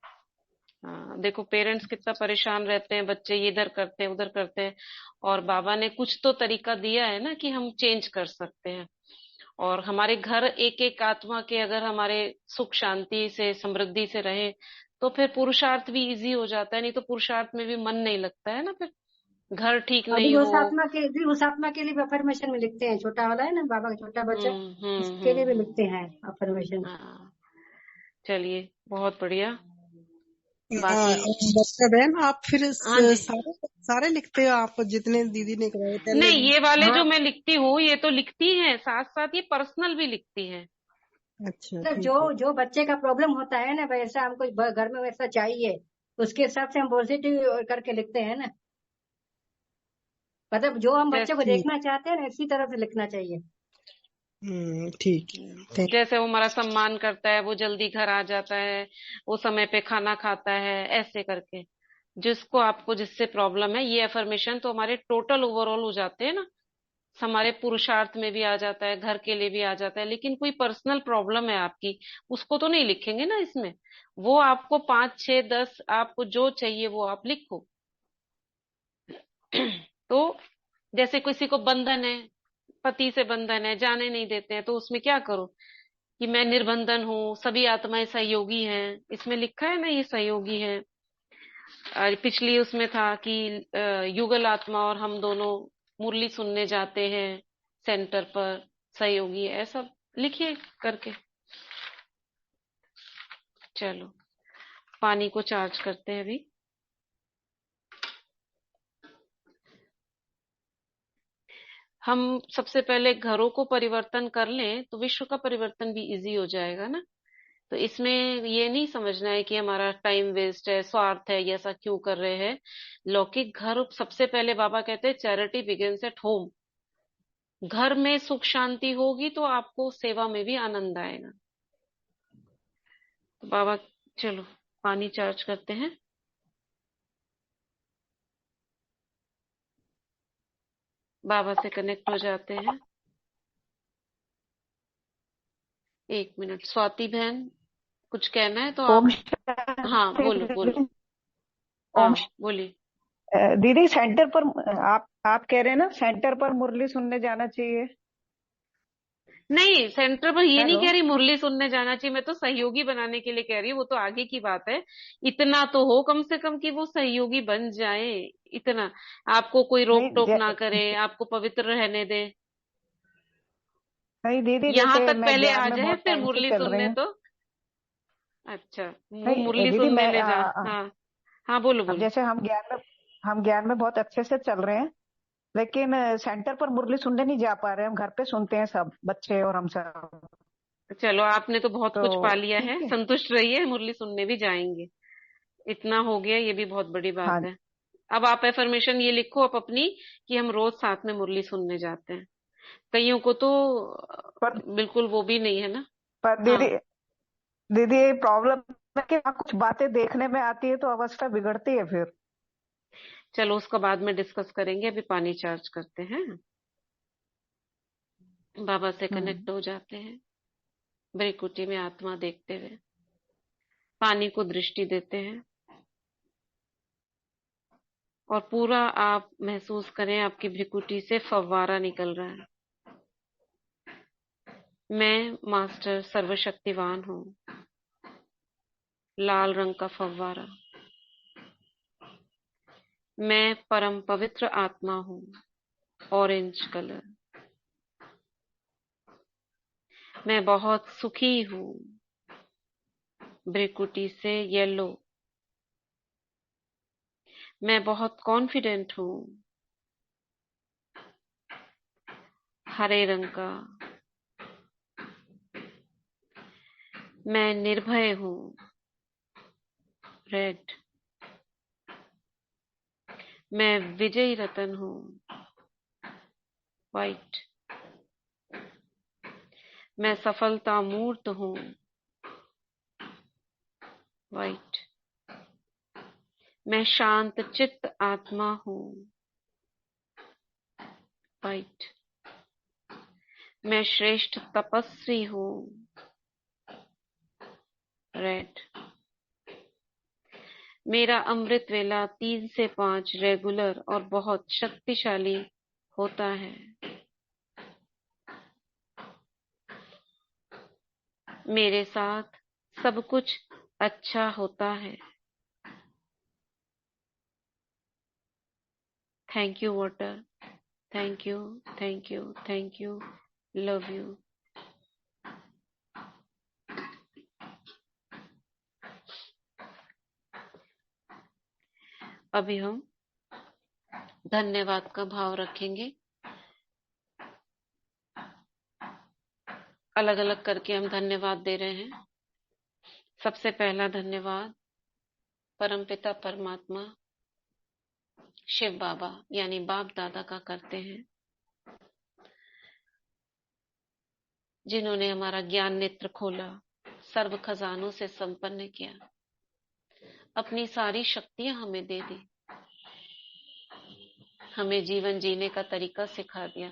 हाँ देखो पेरेंट्स कितना परेशान रहते हैं, बच्चे ये इधर करते हैं उधर करते हैं, और बाबा ने कुछ तो तरीका दिया है ना कि हम चेंज कर सकते हैं। और हमारे घर एक एक आत्मा के अगर हमारे सुख शांति से समृद्धि से रहे, तो फिर पुरुषार्थ भी इजी हो जाता है, नहीं तो पुरुषार्थ में भी मन नहीं लगता है ना फिर, घर ठीक और नहीं दीदी हो। उस आत्मा के लिए भी अफर्मेशन में लिखते हैं, छोटा वाला है ना बाबा का छोटा बच्चा, उसके लिए भी लिखते हम्म। हैं अफर्मेशन। हाँ चलिए बहुत बढ़िया। हाँ, बाकी बच्चा बहन आप फिर हाँ जी। सारे सारे लिखते हो आप, जितने दीदी ने कराए पहले नहीं भी? ये वाले हाँ, जो मैं लिखती हूँ ये तो लिखती हैं, साथ साथ ये पर्सनल भी लिखती हैं। अच्छा मतलब ठीक है। जो जो बच्चे का प्रॉब्लम होता है ना, वैसा हमको घर में वैसा चाहिए, उसके हिसाब से हम पॉजिटिव करके लिखते हैं ना, मतलब जो हम बच्चे को जैसे ठीक। देखना चाहते हैं ना, इसी तरह से लिखना चाहिए। ठीक है, थैंक। जैसे वो हमारा सम्मान करता है, वो जल्दी घर आ जाता है, वो समय पे खाना खाता है, ऐसे करके जिसको आपको जिससे प्रॉब्लम है, ये अफर्मेशन तो हमारे टोटल ओवरऑल हो जाते हैं ना, हमारे पुरुषार्थ में भी आ जाता है, घर के लिए भी आ जाता है। लेकिन कोई पर्सनल प्रॉब्लम है आपकी, उसको तो नहीं लिखेंगे ना इसमें। वो आपको 5 6 10 आपको जो चाहिए वो आप लिखो। तो जैसे किसी को बंधन है, पति से बंधन है, जाने नहीं देते हैं, तो उसमें क्या करो कि मैं निर्बंधन हूँ, सभी आत्माएं सहयोगी हैं, इसमें लिखा है ना ये सहयोगी है। पिछली उसमें था कि युगल आत्मा और हम दोनों मुरली सुनने जाते हैं सेंटर पर, सहयोगी है, ऐसा लिखिए करके। चलो पानी को चार्ज करते हैं अभी। हम सबसे पहले घरों को परिवर्तन कर लें तो विश्व का परिवर्तन भी इजी हो जाएगा ना। तो इसमें ये नहीं समझना है कि हमारा टाइम वेस्ट है, स्वार्थ है, ये ऐसा क्यों कर रहे हैं। लौकिक घर सबसे पहले बाबा कहते हैं चैरिटी बिगिंस एट होम। घर में सुख शांति होगी तो आपको सेवा में भी आनंद आएगा। तो बाबा चलो पानी चार्ज करते हैं। बाबा से कनेक्ट हो जाते हैं। 1 मिनट स्वाति बहन, कुछ कहना है तो ओम आप। हाँ शांति बोलो बोलो। दीदी। हाँ ओम बोलिए। दीदी सेंटर पर आप कह रहे हैं ना, सेंटर पर मुरली सुनने जाना चाहिए। नहीं, सेंटर पर ये नहीं हेलो। कह रही मुरली सुनने जाना चाहिए, मैं तो सहयोगी बनाने के लिए कह रही हूँ, वो तो आगे की बात है। इतना तो हो कम से कम कि वो सहयोगी बन जाए, इतना। आपको कोई रोक नहीं टोक ना करे, आपको पवित्र रहने दे, नहीं दीदी, यहाँ जैसे तक मैं पहले ज्ञान आ में जाए बहुत फिर टाइम से मुरली चल रही सुनने हूँ। तो। अच्छा, वो नहीं मुरली दीदी, सुनने मैं ले जा। हाँ, हाँ, बोलो अब बोलो। जैसे हम ज्ञान में बहुत अच्छे से चल रहे हैं, लेकिन सेंटर पर मुरली सुनने नहीं जा पा रहे हैं। हम घर पे सुनते हैं, सब बच्चे और हम सब। चलो, आपने तो बहुत कुछ पा तो लिया है, ठीक है। संतुष्ट रहिए, मुरली सुनने भी जाएंगे। इतना हो गया, ये भी बहुत बड़ी बात हाँ। है। अब आप एफर्मेशन ये लिखो आप अपनी, कि हम रोज साथ में मुरली सुनने जाते हैं। कईयों को तो पर बिल्कुल वो भी नहीं है ना। पर हाँ, दीदी, दीदी ये प्रॉब्लम है कि वहाँ कुछ बातें देखने में आती है तो अवस्था बिगड़ती है फिर। चलो उसका बाद में डिस्कस करेंगे, अभी पानी चार्ज करते हैं, बाबा से हम्म। कनेक्ट हो जाते हैं, भ्रिकुटी में आत्मा देखते हुए पानी को दृष्टि देते हैं, और पूरा आप महसूस करें आपकी भ्रिकुटी से फव्वारा निकल रहा है। मैं मास्टर सर्वशक्तिवान हूँ, लाल रंग का फव्वारा। मैं परम पवित्र आत्मा हूँ, ऑरेंज कलर। मैं बहुत सुखी हूँ, भ्रिकुटी से येलो। मैं बहुत कॉन्फिडेंट हूँ, हरे रंग का। मैं निर्भय हूँ, रेड। मैं विजयी रतन हूँ, व्हाइट। मैं सफलता मूर्त हूँ, व्हाइट। मैं शांत चित्त आत्मा हूँ, व्हाइट। मैं श्रेष्ठ तपस्वी हूँ, रेड। मेरा अमृत वेला 3 से 5 रेगुलर और बहुत शक्तिशाली होता है। मेरे साथ सब कुछ अच्छा होता है। Thank you water, thank you, thank you, thank you, love you. अभी हम धन्यवाद का भाव रखेंगे, अलग अलग करके हम धन्यवाद दे रहे हैं। सबसे पहला धन्यवाद परमपिता परमात्मा शिव बाबा यानी बाप दादा का करते हैं, जिन्होंने हमारा ज्ञान नेत्र खोला, सर्व खजानों से संपन्न किया, अपनी सारी शक्तियां हमें दे दी, हमें जीवन जीने का तरीका सिखा दिया,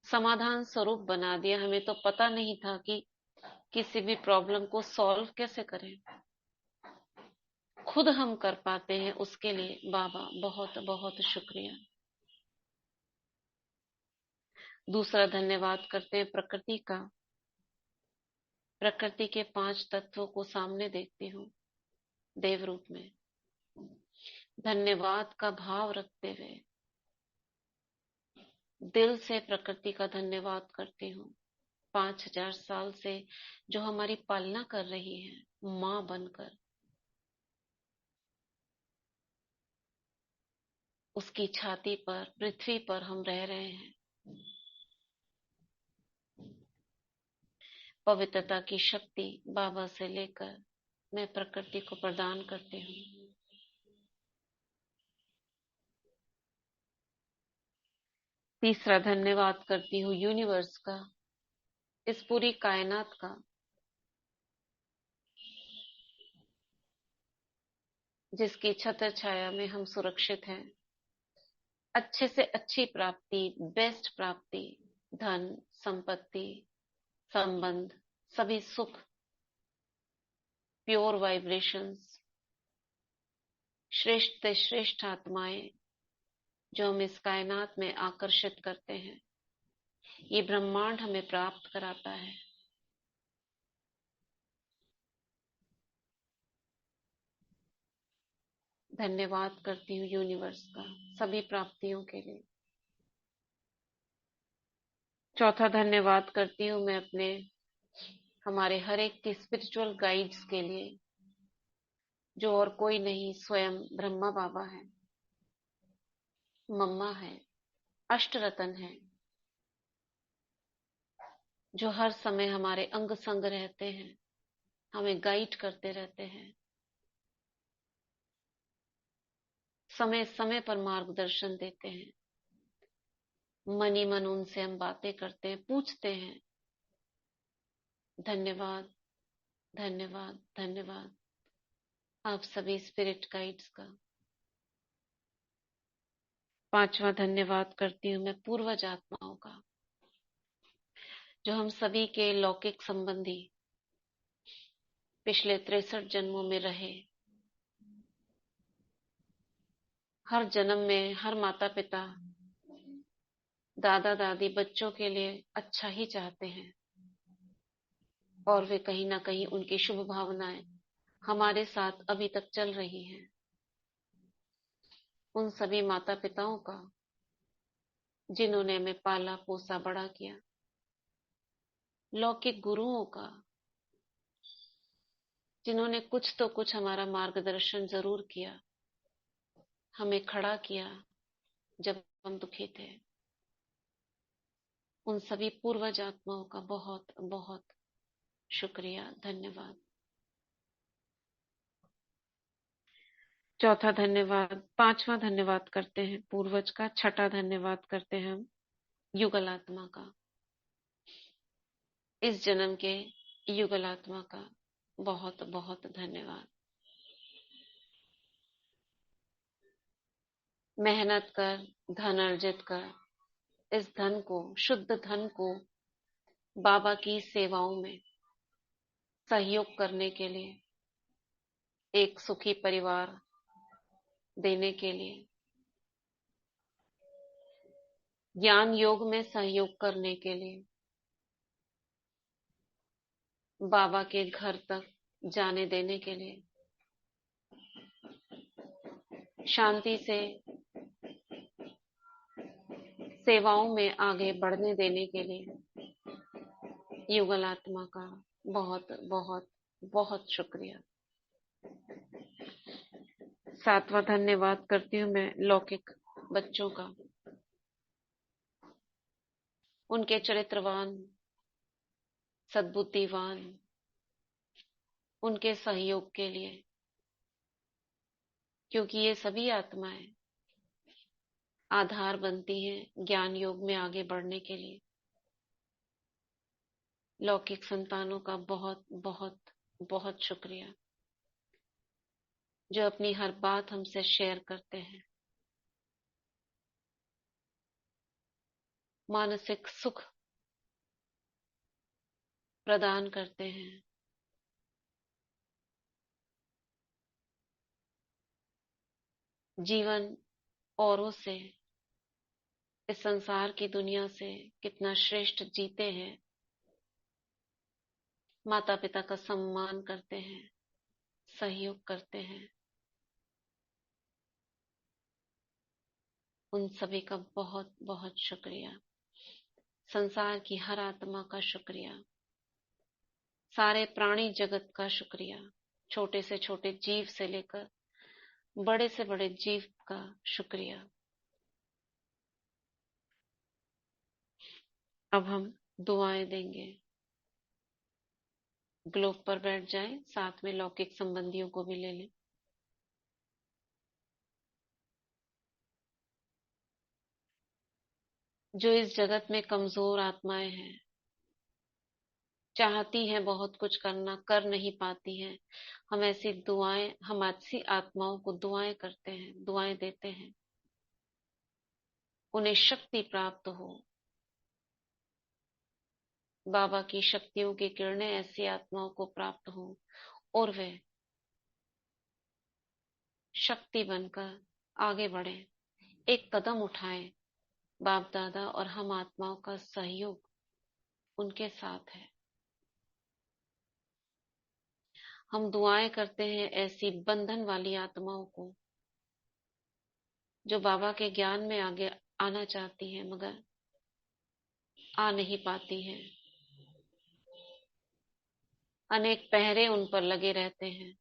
समाधान स्वरूप बना दिया। हमें तो पता नहीं था कि किसी भी प्रॉब्लम को सॉल्व कैसे करें, खुद हम कर पाते हैं। उसके लिए बाबा बहुत बहुत शुक्रिया। दूसरा धन्यवाद करते हैं प्रकृति का। प्रकृति के 5 तत्वों को सामने देखती हूँ देव रूप में, धन्यवाद का भाव रखते हुए दिल से प्रकृति का धन्यवाद करती हूँ। 5000 साल से जो हमारी पालना कर रही है माँ बनकर, उसकी छाती पर पृथ्वी पर हम रह रहे हैं। पवित्रता की शक्ति बाबा से लेकर मैं प्रकृति को प्रदान करती हूँ। तीसरा धन्यवाद करती हूँ यूनिवर्स का, इस पूरी कायनात का, जिसकी छत्र छाया में हम सुरक्षित हैं। अच्छे से अच्छी प्राप्ति, बेस्ट प्राप्ति, धन, संपत्ति, संबंध, सभी सुख, प्योर वाइब्रेशंस, श्रेष्ठ से श्रेष्ठ आत्माएं जो हम इस कायनात में आकर्षित करते हैं, ये ब्रह्मांड हमें प्राप्त कराता है। धन्यवाद करती हूँ यूनिवर्स का सभी प्राप्तियों के लिए। चौथा धन्यवाद करती हूँ मैं अपने हमारे हर एक की स्पिरिचुअल गाइड्स के लिए, जो और कोई नहीं स्वयं ब्रह्मा बाबा है, मम्मा है, अष्टरतन है, जो हर समय हमारे अंग संग रहते हैं, हमें गाइड करते रहते हैं, समय समय पर मार्गदर्शन देते हैं। मन ही मन उनसे हम बातें करते हैं, पूछते हैं। धन्यवाद, धन्यवाद, धन्यवाद आप सभी स्पिरिट गाइड्स का। पांचवा धन्यवाद करती हूँ मैं पूर्वज आत्माओं का, जो हम सभी के लौकिक संबंधी पिछले 63 जन्मों में रहे। हर जन्म में हर माता पिता दादा दादी बच्चों के लिए अच्छा ही चाहते हैं, और वे कहीं ना कहीं उनकी शुभ भावनाएं हमारे साथ अभी तक चल रही हैं। उन सभी माता पिताओं का जिन्होंने हमें पाला पोसा बड़ा किया, लौकिक गुरुओं का जिन्होंने कुछ तो कुछ हमारा मार्गदर्शन जरूर किया, हमें खड़ा किया जब हम दुखी थे, उन सभी पूर्वज आत्माओं का बहुत बहुत शुक्रिया, धन्यवाद। चौथा धन्यवाद, पांचवा धन्यवाद करते हैं पूर्वज का, छठा धन्यवाद करते हैं हम युगल आत्मा का, इस जन्म के युगल आत्मा का बहुत बहुत धन्यवाद। मेहनत कर, धन अर्जित कर, इस धन को, शुद्ध धन को बाबा की सेवाओं में सहयोग करने के लिए, एक सुखी परिवार देने के लिए, ज्ञान योग में सहयोग करने के लिए, बाबा के घर तक जाने देने के लिए, शांति से सेवाओं में आगे बढ़ने देने के लिए युगल आत्मा का बहुत बहुत बहुत शुक्रिया। सातवां धन्यवाद करती हूँ मैं लौकिक बच्चों का, उनके चरित्रवान, सद्बुद्धिवान, उनके सहयोग के लिए, क्योंकि ये सभी आत्माएं आधार बनती हैं ज्ञान योग में आगे बढ़ने के लिए। लौकिक संतानों का बहुत बहुत बहुत शुक्रिया, जो अपनी हर बात हमसे शेयर करते हैं, मानसिक सुख प्रदान करते हैं, जीवन औरों से, इस संसार की दुनिया से कितना श्रेष्ठ जीते हैं, माता पिता का सम्मान करते हैं, सहयोग करते हैं, उन सभी का बहुत बहुत शुक्रिया। संसार की हर आत्मा का शुक्रिया, सारे प्राणी जगत का शुक्रिया, छोटे से छोटे जीव से लेकर बड़े से बड़े जीव का शुक्रिया। अब हम दुआएं देंगे। ग्लोब पर बैठ जाएं, साथ में लौकिक संबंधियों को भी ले लें। जो इस जगत में कमजोर आत्माएं हैं, चाहती हैं बहुत कुछ करना, कर नहीं पाती हैं, हम ऐसी आत्माओं को दुआएं करते हैं, दुआएं देते हैं, उन्हें शक्ति प्राप्त हो। बाबा की शक्तियों की किरणें ऐसी आत्माओं को प्राप्त हो और वे शक्ति बनकर आगे बढ़े, एक कदम उठाएं बाप दादा और हम आत्माओं का सहयोग उनके साथ है। हम दुआएं करते हैं ऐसी बंधन वाली आत्माओं को जो बाबा के ज्ञान में आगे आना चाहती हैं मगर आ नहीं पाती हैं। अनेक पहरे उन पर लगे रहते हैं।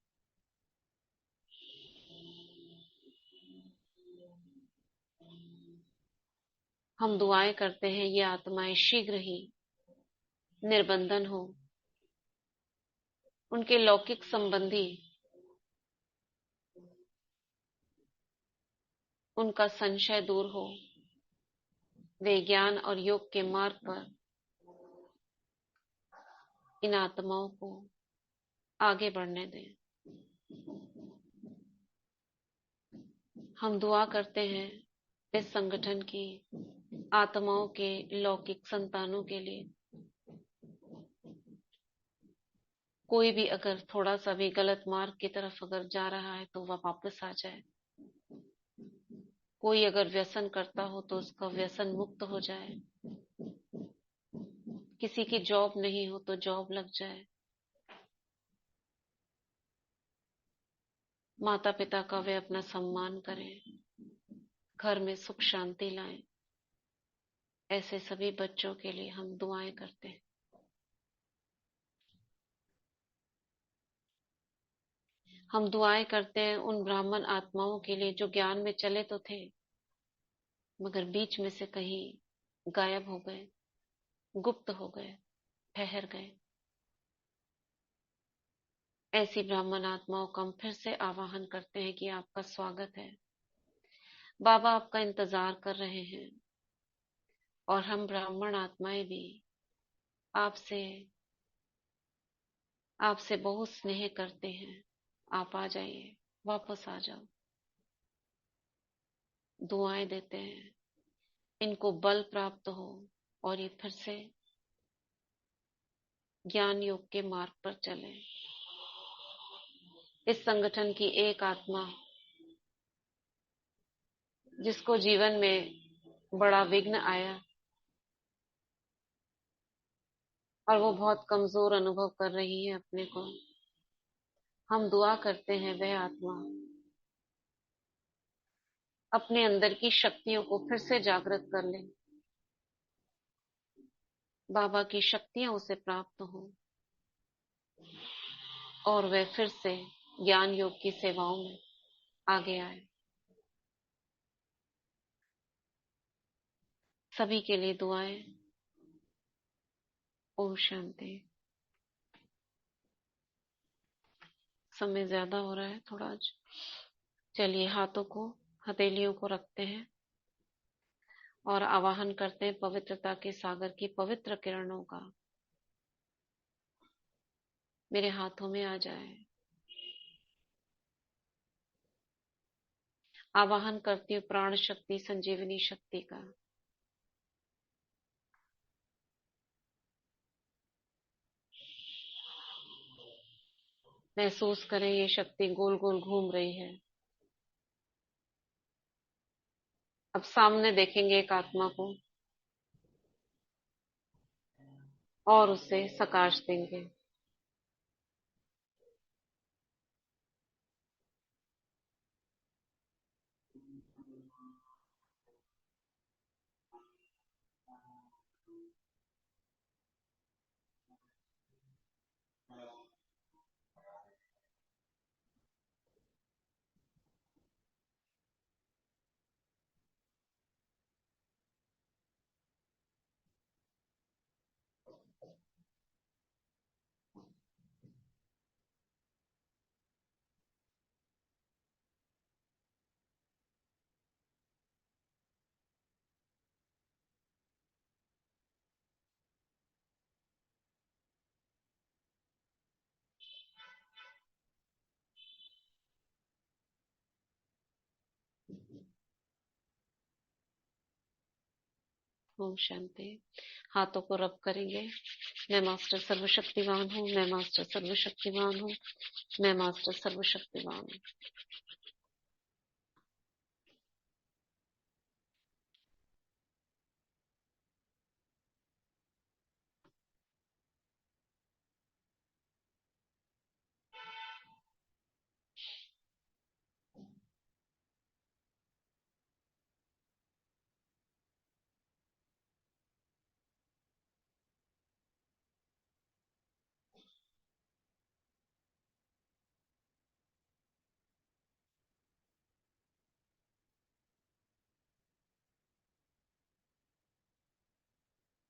हम दुआएं करते हैं ये आत्माएं शीघ्र ही निर्बंधन हो, उनके लौकिक संबंधी उनका संशय दूर हो, वे ज्ञान और योग के मार्ग पर इन आत्माओं को आगे बढ़ने दें। हम दुआ करते हैं इस संगठन की आत्माओं के लौकिक संतानों के लिए। कोई भी अगर थोड़ा सा भी गलत मार्ग की तरफ अगर जा रहा है तो वह वापस आ जाए। कोई अगर व्यसन करता हो तो उसका व्यसन मुक्त हो जाए। किसी की जॉब नहीं हो तो जॉब लग जाए। माता पिता का वे अपना सम्मान करें, घर में सुख शांति लाएं। ऐसे सभी बच्चों के लिए हम दुआएं करते हैं। हम दुआएं करते हैं उन ब्राह्मण आत्माओं के लिए जो ज्ञान में चले तो थे मगर बीच में से कहीं गायब हो गए, गुप्त हो गए, ठहर गए। ऐसी ब्राह्मण आत्माओं का हम फिर से आवाहन करते हैं कि आपका स्वागत है। बाबा आपका इंतजार कर रहे हैं और हम ब्राह्मण आत्माएं भी आपसे आपसे बहुत स्नेह करते हैं। आप आ जाइए, वापस आ जाओ। दुआएं देते हैं इनको बल प्राप्त हो और ये फिर से ज्ञान योग के मार्ग पर चले। इस संगठन की एक आत्मा जिसको जीवन में बड़ा विघ्न आया और वो बहुत कमजोर अनुभव कर रही है अपने को, हम दुआ करते हैं वह आत्मा अपने अंदर की शक्तियों को फिर से जागृत कर ले। बाबा की शक्तियां उसे प्राप्त हो और वह फिर से ज्ञान योग की सेवाओं में आगे आए। सभी के लिए दुआएं। ओम शांति। समय ज्यादा हो रहा है थोड़ा आज। चलिए हाथों को, हथेलियों को रखते हैं और आवाहन करते हैं पवित्रता के सागर की पवित्र किरणों का मेरे हाथों में आ जाए। आवाहन करती हूँ प्राण शक्ति, संजीवनी शक्ति का। महसूस करें ये शक्ति गोल गोल घूम रही है। अब सामने देखेंगे एक आत्मा को और उसे सकाश देंगे। ओम शांति। हाथों को रब करेंगे। मैं मास्टर सर्वशक्तिवान हूँ, मैं मास्टर सर्वशक्तिवान हूँ, मैं मास्टर सर्वशक्तिवान हूँ।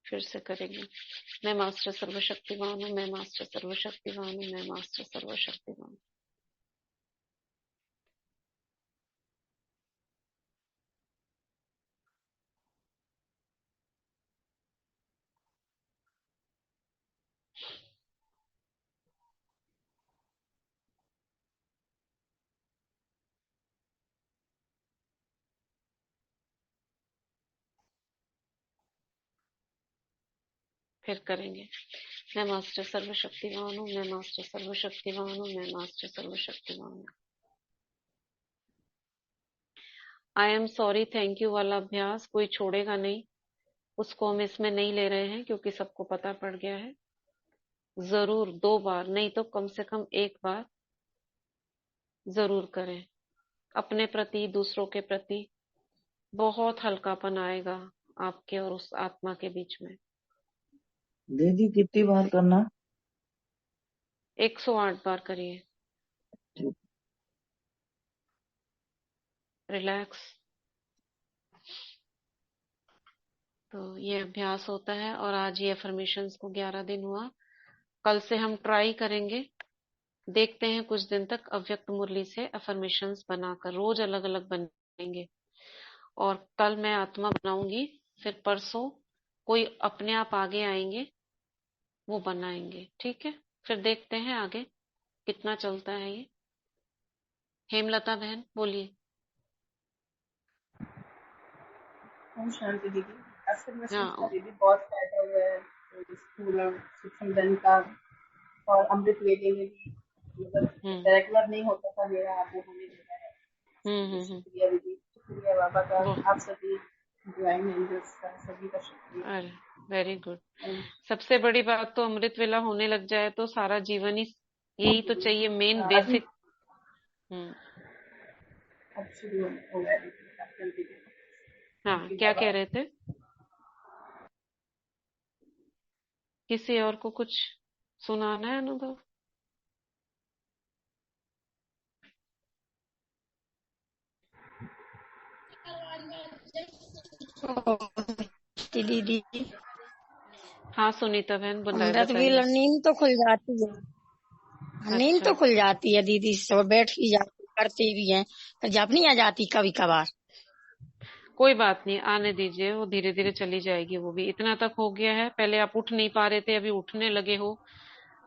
फिर से करेंगे। मैं मास्टर सर्वशक्तिमान हूँ, मैं मास्टर सर्वशक्तिमान हूँ, मैं मास्टर सर्वशक्तिमान हूँ। फिर करेंगे। मैं मास्टर सर्वशक्तिमान हूँ, मैं मास्टर सर्वशक्तिमान हूँ, मैं मास्टर सर्वशक्तिमान हूँ। I am sorry thank you वाला अभ्यास कोई छोड़ेगा नहीं, उसको हम इसमें नहीं ले रहे हैं क्योंकि सबको पता पड़ गया है। जरूर 2 बार नहीं तो कम से कम 1 बार जरूर करें। अपने प्रति, दूसरों के प्रति बहुत हल्कापन आएगा आपके और उस आत्मा के बीच में। दीदी कितनी बार करना? 108 बार करिए। रिलैक्स। तो ये अभ्यास होता है और आज ये अफर्मेशंस को 11 दिन हुआ। कल से हम ट्राई करेंगे, देखते हैं कुछ दिन तक अव्यक्त मुरली से अफर्मेशंस बनाकर रोज अलग अलग बनेंगे। और कल मैं आत्मा बनाऊंगी, फिर परसों कोई अपने आप आगे आएंगे वो बनाएंगे। ठीक है, फिर देखते हैं आगे कितना चलता है ये। हेमलता बहन बोलिए। ओम शांति दीदी। अफर्मेशंस का हाँ। दीदी बहुत फायदा हुआ है स्कूल और शिक्षण धन का, और अमृत वेले में भी मतलब रेगुलर नहीं होता था मेरा, आप वो होने लगा है। शुक्रिया दीदी, शुक्रिया बाबा का, आप सभी डिवाइन एंजल्स का, सभी का शुक्रिया। अरे वेरी गुड। सबसे बड़ी बात तो अमृत वेला होने लग जाए तो सारा जीवन ही यही तो चाहिए, मेन बेसिक। अब शुरू हो गया दीदी। हाँ, क्या कह रहे थे? किसी और को कुछ सुनाना है अनुभव? दीदी हाँ सुनीता बहन अमृत वेला नींद तो खुल जाती है। नींद तो खुल जाती है दीदी, सब बैठ भी जाती, करते भी हैं, पर जब नहीं आ जाती कभी कभार। कोई बात नहीं, आने दीजिए, वो धीरे धीरे चली जाएगी। वो भी इतना तक हो गया है, पहले आप उठ नहीं पा रहे थे, अभी उठने लगे हो।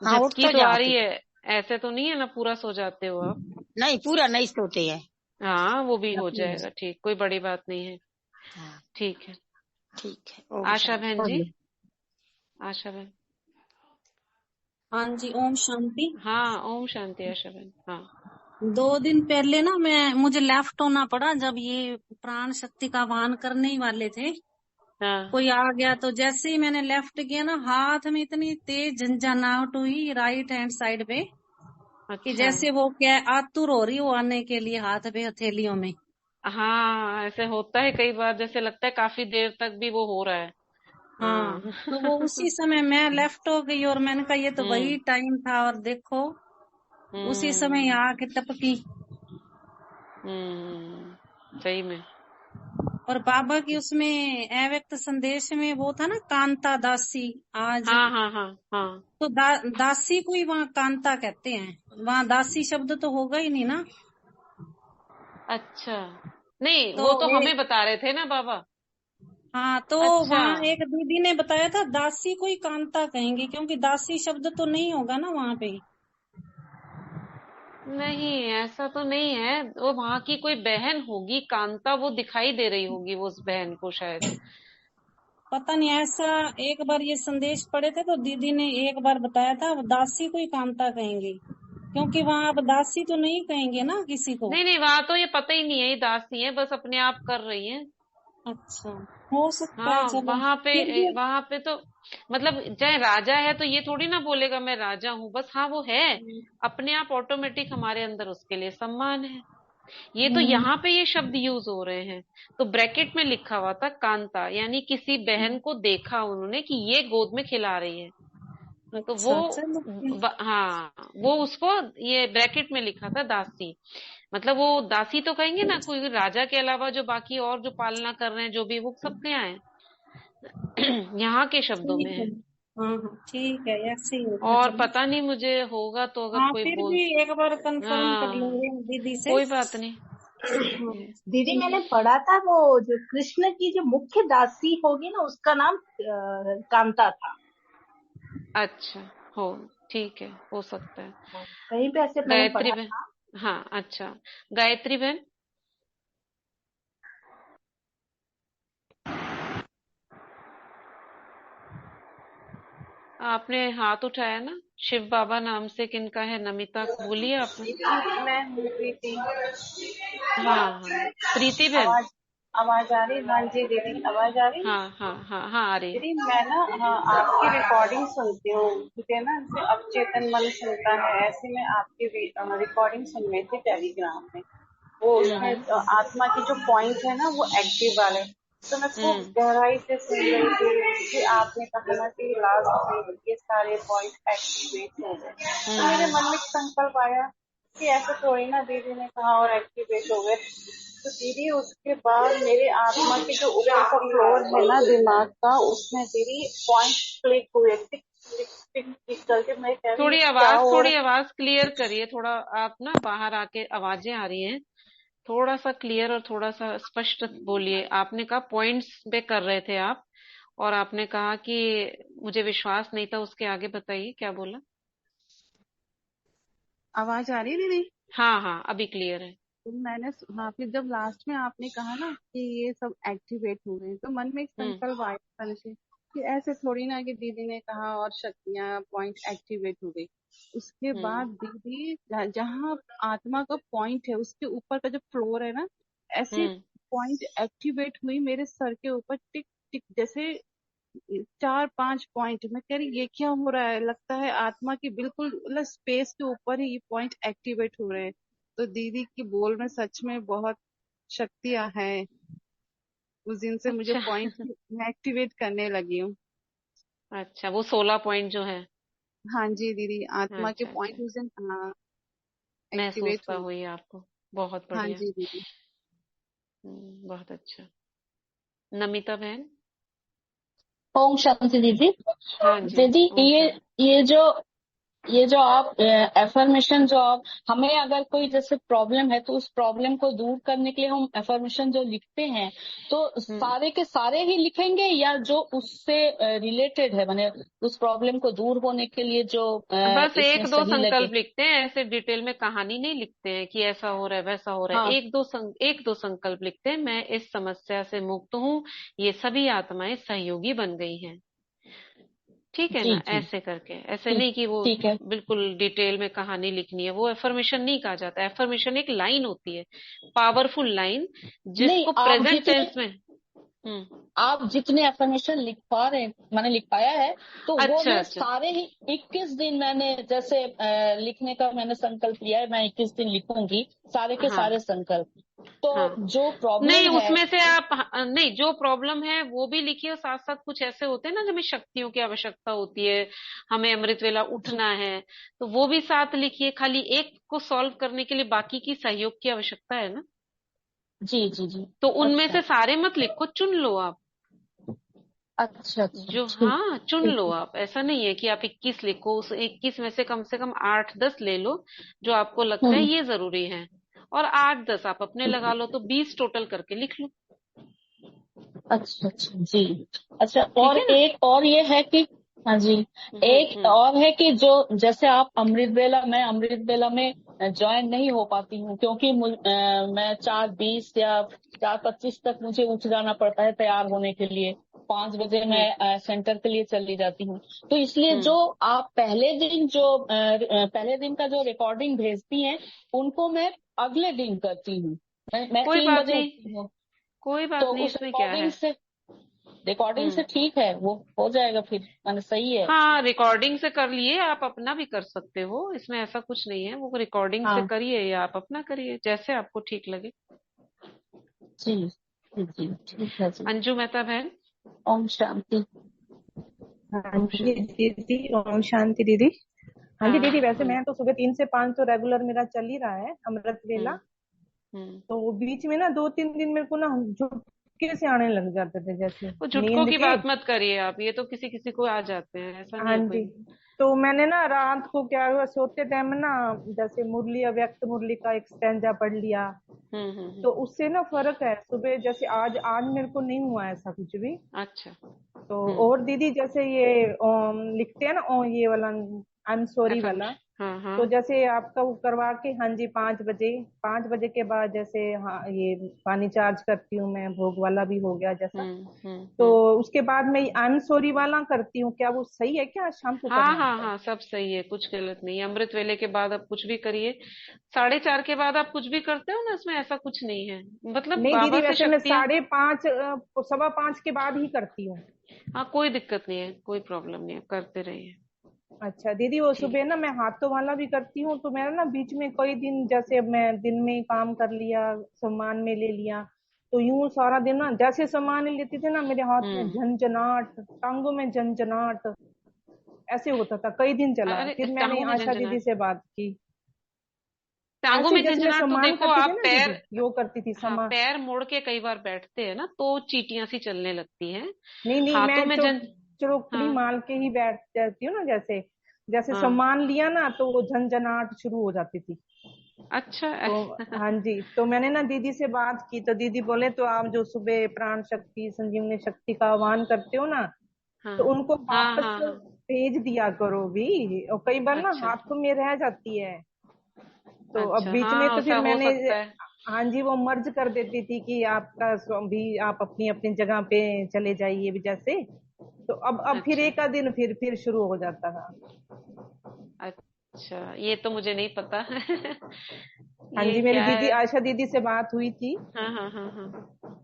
हाँ, उठ झपकी तो आ रही है, ऐसे तो नहीं है ना पूरा सो जाते हो आप? नहीं, पूरा नहीं सोते हैं। हाँ वो भी हो जाएगा, ठीक, कोई बड़ी बात नहीं है। ठीक है, ठीक है। आशा बहन जी, आशा बहन। हाँ जी, ओम शांति। हाँ ओम शांति आशा बहन। हाँ 2 दिन पहले ना मुझे लेफ्ट होना पड़ा, जब ये प्राण शक्ति का वाहन करने ही वाले थे। हाँ। कोई आ गया तो जैसे ही मैंने लेफ्ट किया ना, हाथ में इतनी तेज झंझनाहट हुई राइट हैंड साइड पे। अच्छा। कि जैसे वो क्या आतुर हो रही वो आने के लिए हाथ पे हथेलियों में। हाँ ऐसे होता है कई बार, जैसे लगता है काफी देर तक भी वो हो रहा है। हाँ तो वो उसी समय मैं लेफ्ट हो गई और मैंने कहा ये तो वही टाइम था, और देखो उसी समय आके टपकी। सही में। और बाबा की उसमें अव्यक्त संदेश में वो था ना, कांता दासी आज। हाँ हाँ हाँ हाँ। तो दासी को ही वहाँ कांता कहते हैं, वहाँ दासी शब्द तो होगा ही नहीं ना। अच्छा नहीं, तो वो तो हमें बता रहे थे ना बाबा। हाँ तो अच्छा। वहाँ एक दीदी ने बताया था दासी को ही कांता कहेंगे, क्योंकि दासी शब्द तो नहीं होगा ना वहाँ पे। नहीं ऐसा तो नहीं है, वो वहाँ की कोई बहन होगी कांता, वो दिखाई दे रही होगी वो उस बहन को शायद। पता नहीं, ऐसा एक बार ये संदेश पढ़े थे तो दीदी ने एक बार बताया था दासी को ही कांता कहेंगे, क्योंकि वहाँ अब दासी तो नहीं कहेंगे ना किसी को। नहीं नहीं, वहाँ तो ये पता ही नहीं है, ये दासी है, बस अपने आप कर रही है। अच्छा हो सकता है। हाँ चलो वहाँ पे तो मतलब चाहे राजा है तो ये थोड़ी ना बोलेगा मैं राजा हूँ, बस हाँ वो है अपने आप, ऑटोमेटिक हमारे अंदर उसके लिए सम्मान है। ये तो यहाँ पे ये शब्द यूज हो रहे हैं, तो ब्रैकेट में लिखा हुआ था कांता, यानी किसी बहन को देखा उन्होंने कि ये गोद में खिला रही है, तो वो हाँ वो उसको ये ब्रैकेट में लिखा था दासी। मतलब वो दासी तो कहेंगे ना, कोई राजा के अलावा जो बाकी और जो पालना कर रहे हैं जो भी, वो सब क्या है। यहाँ के शब्दों में ठीक है। है। ठीक है, ऐसे ही होता और चलो। पता नहीं मुझे होगा तो अगर हाँ, कोई फिर बोल। भी एक बार कंफर्म कर हाँ, लेंगे दीदी से। कोई बात नहीं। दीदी मैंने पढ़ा था वो जो कृष्ण की जो मुख्य दासी होगी ना उसका नाम कांता था। अच्छा, हो, ठीक है, हो सकता है। कहीं पे ऐसे मैंने गायत्री पढ़ा बहन। था। हाँ, अच्छा। गायत्री बहन, आपने हाथ उठाया ना? शिव बाबा नाम से किनका है? नमिता बोलिए आपने। मैं हूँ प्रीति। हाँ हाँ, प्रीति बहन। आवाज आवाज आ रही? हाँ जी दीदी, आवाज आ रही? हाँ हाँ हाँ हाँ, आ रही है। दीदी मैं ना, हाँ, आपकी रिकॉर्डिंग सुनती हूँ। मुझे ना जैसे अवचेतन मन सुनता है, ऐसे में आपकी रिकॉर्डिंग सुन रही थी टेलीग्राम में। वो उसमें हम्म आत्मा की जो पॉइंट है ना वो एक्टिव वाले, तो मैं खूब हम्म गहराई से सुन रही थी कि आपने कहा ना कि लास्ट में ये सारे पॉइंट एक्टिवेट हो गए। तो मेरे हम्म मन में एक संकल्प आया कि ऐसे थोड़ी ना दीदी ने कहा और एक्टिवेट हो गए। तो दीदी उसके बाद मेरे आत्मा के जो ऊपर का फ्लोर है ना दिमाग का, उसमें दीदी पॉइंट क्लिक हुए, टिक टिक टिक टिक करके। मैं कह रही ये क्या हो थोड़ी रहा आवाज क्लियर करिए थोड़ा। आप ना बाहर आके आवाजें आ रही हैं। थोड़ा सा क्लियर और थोड़ा सा स्पष्ट बोलिए। आपने कहा पॉइंट्स पे कर रहे थे आप, और आपने कहा कि मुझे विश्वास नहीं था। उसके आगे बताइए क्या बोला। है। आवाज आ रही है दीदी? हाँ हाँ, अभी क्लियर है। तो मैंने हाँ, फिर जब लास्ट में आपने कहा ना कि ये सब एक्टिवेट हो गए, तो मन में एक हम्म संकल्प आया मन से कि ऐसे थोड़ी ना कि दीदी ने कहा और शक्तियां पॉइंट एक्टिवेट हो गई। उसके हम्म बाद दीदी जहाँ आत्मा का पॉइंट है उसके ऊपर का जो फ्लोर है ना, ऐसे हम्म पॉइंट एक्टिवेट हुई मेरे सर के ऊपर, टिक टिक जैसे 4-5 पॉइंट। मैं कह रही ये क्या हो रहा है, लगता है आत्मा की बिल्कुल मतलब स्पेस के ऊपर ही ये पॉइंट एक्टिवेट हो रहे हैं। तो दीदी की बोल में सच में बहुत शक्तियां हैं। उस दिन से मुझे अच्छा। पॉइंट मैं एक्टिवेट करने लगी हूँ। अच्छा, वो 16 पॉइंट जो है। हाँ जी दीदी, आत्मा के अच्छा अच्छा, पॉइंट उस दिन हाँ एक्टिवेट महसूसता हुए। हुई आपको। बहुत हाँ बढ़िया। जी दीदी। बहुत अच्छा। नमिता बहन। ओम शांति दीदी। हाँ जी। दीदी ओम शांति। ये जो आप एफर्मेशन जो आप हमें अगर कोई जैसे प्रॉब्लम है तो उस प्रॉब्लम को दूर करने के लिए हम एफर्मेशन जो लिखते हैं तो हम्म सारे के सारे ही लिखेंगे या जो उससे रिलेटेड है माने उस प्रॉब्लम को दूर होने के लिए जो बस इसमें एक दो सही लगे। संकल्प लिखते हैं, ऐसे डिटेल में कहानी नहीं लिखते हैं कि ऐसा हो रहा है वैसा हो रहा है। हाँ एक दो संकल्प लिखते हैं, मैं इस समस्या से मुक्त हूँ, ये सभी आत्माएं सहयोगी बन गई हैं। ठीक है जी ना? जी ऐसे करके, ऐसे ठीक नहीं कि वो ठीक है। बिल्कुल डिटेल में कहानी लिखनी है। वो एफर्मेशन नहीं कहा जाता। एफर्मेशन एक लाइन होती है, पावरफुल लाइन, नहीं जिसको आप प्रेजेंट जितने टेंस में। हम्म एफर्मेशन लिख पा रहे मैंने लिख पाया है तो वो अच्छा मैं अच्छा। सारे ही 21 दिन मैंने जैसे लिखने का मैंने संकल्प लिया है मैं 21 दिन लिखूंगी सारे के हाँ सारे संकल्प। तो हाँ, जो नहीं प्रॉब्लम है उसमें से आप नहीं, जो प्रॉब्लम है वो भी लिखिए, और साथ साथ कुछ ऐसे होते हैं ना जब हमें शक्तियों की आवश्यकता होती है, हमें अमृत वेला जी उठना है, तो वो भी साथ लिखिए। खाली एक को सॉल्व करने के लिए बाकी की सहयोग की आवश्यकता है ना। जी जी जी। तो उनमें अच्छा से सारे मत लिखो, चुन लो आप। अच्छा अच्छा जो ठीक हाँ, चुन ठीक लो है। आप। ऐसा नहीं है कि आप 21 लिखो, उस 21 में से कम 8-10 ले लो जो आपको लगता है हम्म ये जरूरी है, और 8-10 आप अपने लगा लो, तो 20 टोटल करके लिख लो। अच्छा अच्छा जी। अच्छा ठीक और है ना? एक और ये है कि हाँ जी एक हम्म। और है कि जो जैसे आप मैं अमृत बेला में ज्वाइन नहीं हो पाती हूँ क्योंकि मैं 4:20 या 4:25 तक मुझे उठ जाना पड़ता है तैयार होने के लिए। 5 बजे हम्म मैं सेंटर के लिए चली जाती हूँ। तो इसलिए जो हम्म आप पहले दिन का जो रिकॉर्डिंग भेजती हैं उनको मैं अगले दिन करती हूँ। मैं कोई 3 बजे बात नहीं, उठती हूँ। कोई तो बात नहीं, उस इसमें क्या है। रिकॉर्डिंग से हम्म। ठीक है वो हो जाएगा फिर माने सही है। हाँ, रिकॉर्डिंग से कर लिए, आप अपना भी कर सकते हो, इसमें ऐसा कुछ नहीं है। वो रिकॉर्डिंग से हाँ करिए या आप अपना करिए, जैसे आपको ठीक लगे। जी जी जी ठीक है जी। अंजू मेहता बहन। ओम शांति। हाँ ओम जी शांति। दीदी, ओम शांति दीदी। हाँ जी हाँ दीदी, वैसे बोलिए। मैं तो सुबह 3 से 5 तो रेगुलर मेरा चल ही रहा है अमृत वेला। हम्म हम्म तो बीच में ना 2-3 दिन मेरे को ना जो झटके से आने लग जाते थे, जैसे वो झुटकों नींद की के। बात मत करिए आप, ये तो किसी किसी को आ जाते हैं, ऐसा नहीं हाँ है जी। कोई। तो मैंने ना रात को क्या हुआ, सोते टाइम में ना जैसे मुरली अव्यक्त मुरली का एक स्टैंजा पढ़ लिया, तो उससे ना फर्क है। सुबह जैसे आज आज मेरे को नहीं हुआ ऐसा कुछ भी। अच्छा। तो और दीदी जैसे ये लिखते हैं ना ये वाला आई एम सॉरी एफएम। वाला, हाँ हाँ। तो जैसे आपका वो करवा के, हाँ जी, 5 बजे, 5 बजे के बाद जैसे हाँ ये पानी चार्ज करती हूँ मैं, भोग वाला भी हो गया जैसा। तो उसके बाद मैं आई एम सॉरी वाला करती हूँ, क्या वो सही है क्या शाम को हाँ करना हाँ होता है? हाँ, सब सही है, कुछ गलत नहीं है। अमृत वेले के बाद आप कुछ भी करिए, 4:30 के बाद आप कुछ भी करते हो ना, इसमें ऐसा कुछ नहीं है। मतलब नहीं बाबा दीदी, से वैसे मैं शक्तियाँ। 5:30 5:15 के बाद ही करती हूँ। हाँ, कोई दिक्कत नहीं है, कोई प्रॉब्लम नहीं है, करते रहिए। अच्छा दीदी, वो ठीक। सुबह ना मैं हाथों वाला भी करती हूँ, तो मेरा ना बीच में कई दिन जैसे मैं दिन में ही काम कर लिया, सामान में ले लिया, तो यूं सारा दिन ना जैसे सामान लेती थी ना, मेरे हाथ में झंझनाट, टांगों में झंझनाट, ऐसे होता था, कई दिन चला। अरे फिर मैंने टांगों में आशा दीदी झंझनाट। से बात की। टांगों ऐसे में जैसे मैं झंझनाट तो सामान देखो, करती थी आप ना पैर। दीदी, योग करती थी हाँ, सामान। पैर मोड़ के कई बार बैठते हैं ना, तो चीटियां सी चलने लगती हैं। नहीं नहीं, हाथों मैं में जन। चौकड़ी हाँ मार के ही बैठ जाती हूँ ना, जैसे जैसे हाँ। सामान लिया ना, तो वो झंझनाहट शुरू हो जाती थी। अच्छा। तो हाँ जी, तो मैंने ना दीदी से बात की, तो दीदी बोले तो आप जो सुबह प्राण शक्ति संजीवनी शक्ति का आह्वान करते हो ना, हाँ तो उनको हाँ वापस हाँ हाँ। भेज दिया करो भी, और कई बार ना अच्छा हाथों में रह जाती है। तो अब अच्छा। बीच में हाँ, तो ऐसा फिर हो मैंने, सकता है। हाँ जी, वो मर्ज कर देती थी कि आपका भी आप अपनी अपनी जगह पे चले जाइए भी जैसे। तो अब फिर अच्छा एक आध दिन फिर शुरू हो जाता था। अच्छा, ये तो मुझे नहीं पता। हाँ ये जी, मेरी क्या दीदी है? आशा दीदी से बात हुई थी, हाँ हाँ हाँ हाँ।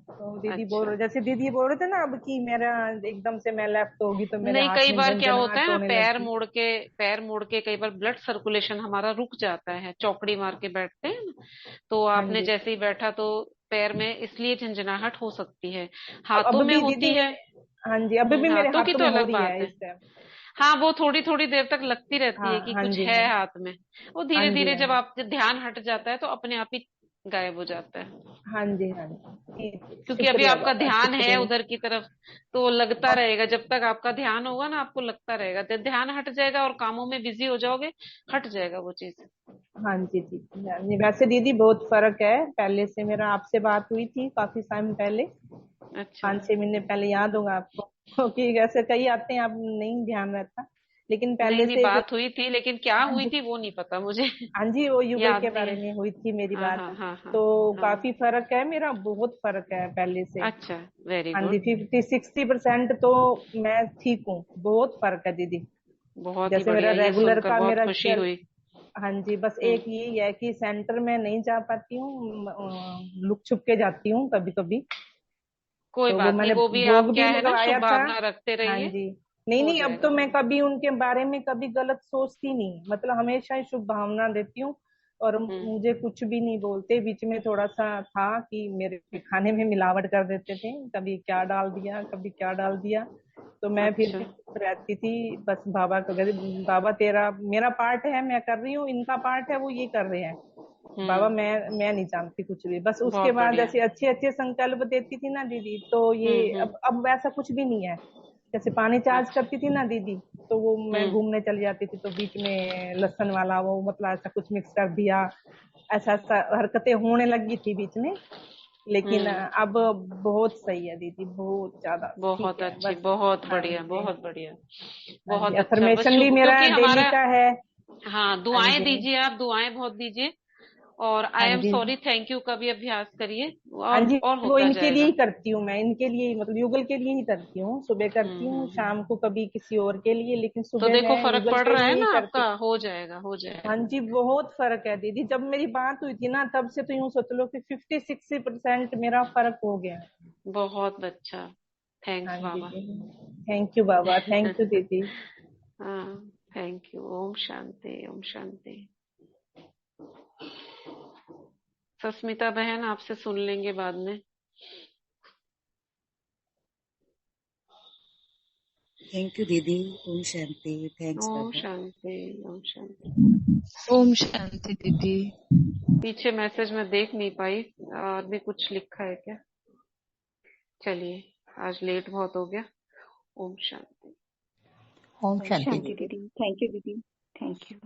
तो दीदी बोल अच्छा। रहे, जैसे दीदी बोल रहे थे ना अब कि मेरा एकदम से मैं लेफ्ट होगी तो मेरे नहीं, हाथ कई में बार क्या होता है झंझनाहट ना, होने पैर लगी। मोड़ के, पैर मोड़ के कई बार ब्लड सर्कुलेशन हमारा रुक जाता है, चौकड़ी मार के बैठते हैं ना। तो हाँ आपने जी, जैसे ही बैठा तो पैर में इसलिए झंझनाहट हो सकती है। अब हाथों में भी दीदी होती है। मेरे, हाँ जी, अभी भी मेरे हाथों की हाथों तो में हो अलग रही बात है है। इस टाइम। हाँ, वो थोड़ी थोड़ी देर तक लगती रहती हाँ है कि हाँ कुछ जी, है हाँ हाथ में। वो हाँ धीरे जी, धीरे हाँ जब जी, आप ध्यान हट जाता है तो अपने आप ही गायब हो जाता है। हाँ जी, हाँ जी, ठीक है, क्योंकि अभी शुक्रिया आपका बाबा, ध्यान है शुक्रिया। उधर की तरफ, तो लगता रहेगा, जब तक आपका ध्यान होगा ना आपको लगता रहेगा, जब ध्यान हट जाएगा और कामों में बिजी हो जाओगे, हट जाएगा वो चीज। हाँ जी जी हाँ जी, वैसे दीदी बहुत फर्क है पहले से। मेरा आपसे बात हुई थी काफी टाइम पहले, अच्छा। 5-6 महीने पहले, याद होगा आपको। क्योंकि ऐसे कई आते हैं, आप नहीं ध्यान रहता, लेकिन नहीं पहले नहीं, से बात हुई थी, लेकिन क्या हाँ हुई जी, थी वो नहीं पता मुझे। हाँ जी, वो युगल याद के नहीं बारे है। में हुई थी मेरी हाँ बात। हाँ हाँ हाँ तो हाँ। काफी फर्क है, मेरा बहुत फर्क है पहले से। अच्छा, वेरी हाँ जी, गुड। 50-60% तो मैं ठीक हूँ, बहुत फर्क है दीदी। बहुत ही जैसे मेरा बढ़िया, ये रेगुलर सुनकर का बहुत मेरा खुशी चल, हुई। हाँ जी, बस हम्म। एक यही है कि सेंटर में नहीं जा पाती हूँ, लुक छुप के जाती हूँ कभी कभी। कोई तो वो बात नहीं, मैंने वो भी आप भोग भी क्या है ना, शुभ लगवाया था। भावना रखते हाँ रहिए। जी, नहीं हो नहीं, अब जाएगा तो मैं वो। कभी उनके बारे में कभी गलत सोचती नहीं, मतलब हमेशा ही शुभ भावना देती हूँ। और हम्म। मुझे कुछ भी नहीं बोलते। बीच में थोड़ा सा था कि मेरे खाने में मिलावट कर देते थे, कभी क्या डाल दिया, कभी क्या डाल दिया, तो मैं फिर अच्छा। भी चुप रहती थी। बस बाबा को कहती, बाबा तेरा मेरा पार्ट है, मैं कर रही हूँ, इनका पार्ट है वो ये कर रहे हैं, बाबा मैं नहीं जानती कुछ भी। बस उसके बहुत बाद बढ़िया। जैसे अच्छे अच्छे संकल्प देती थी ना दीदी, तो ये अब वैसा कुछ भी नहीं है। जैसे पानी चार्ज अच्छा। करती थी ना दीदी, तो वो मैं हम्म। घूमने चली जाती थी, तो बीच में लहसुन वाला वो मतलब ऐसा कुछ मिक्स कर दिया, ऐसा ऐसा हरकतें होने लगी थी बीच में। लेकिन हम्म। अब बहुत सही है दीदी, बहुत ज्यादा ठीक बहुत है अच्छी, बस। बहुत हाँ बढ़िया, जी, बहुत बढ़िया। हाँ जी, बहुत अच्छा, बस अफर्मेशन भी शुभ, मेरा क्योंकि डेली हमारा। का है। हाँ, हाँ दुआएं जी, दीजिए आप, दुआएं बहुत दीजिए। और आई हाँ एम जी, सॉरी, थैंक यू का भी अभ्यास करिए। हाँ और जी, और वो होता इनके लिए जाएगा। ही करती हूँ मैं, इनके लिए ही, मतलब युगल के लिए ही करती हूँ। सुबह करती हूँ, हम्म। शाम को कभी किसी और के लिए, लेकिन तो सुबह देखो मैं फर्क युगल पड़ के रहा है लिए ही ना करती आपका, हूँ। हो जाएगा हो हाँ जाएगा। जी, बहुत फर्क है दीदी। जब मेरी बात हुई थी ना, तब से तो यूं सोच लो कि 50-60% मेरा फर्क हो गया है। बहुत अच्छा। हाँ थैंक्स जी बाबा। दीदी, thank you Baba, thank you दीदी। हाँ, थैंक यू। ओम शांति, ओम शांति। सस्मिता बहन, आपसे सुन लेंगे बाद में। थैंक यू दीदी। ओम शांति। थैंक्स ओम बाबा। शांति, ओम शांति। ओम शांति दीदी। पीछे मैसेज में देख नहीं पाई, और भी कुछ लिखा है क्या? चलिए, आज लेट बहुत हो गया। ओम शांति। ओम शांति शांति दीदी, थैंक यू दीदी, थैंक यू।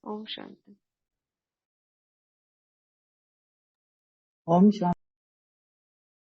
ओम शांति। ओम शांति।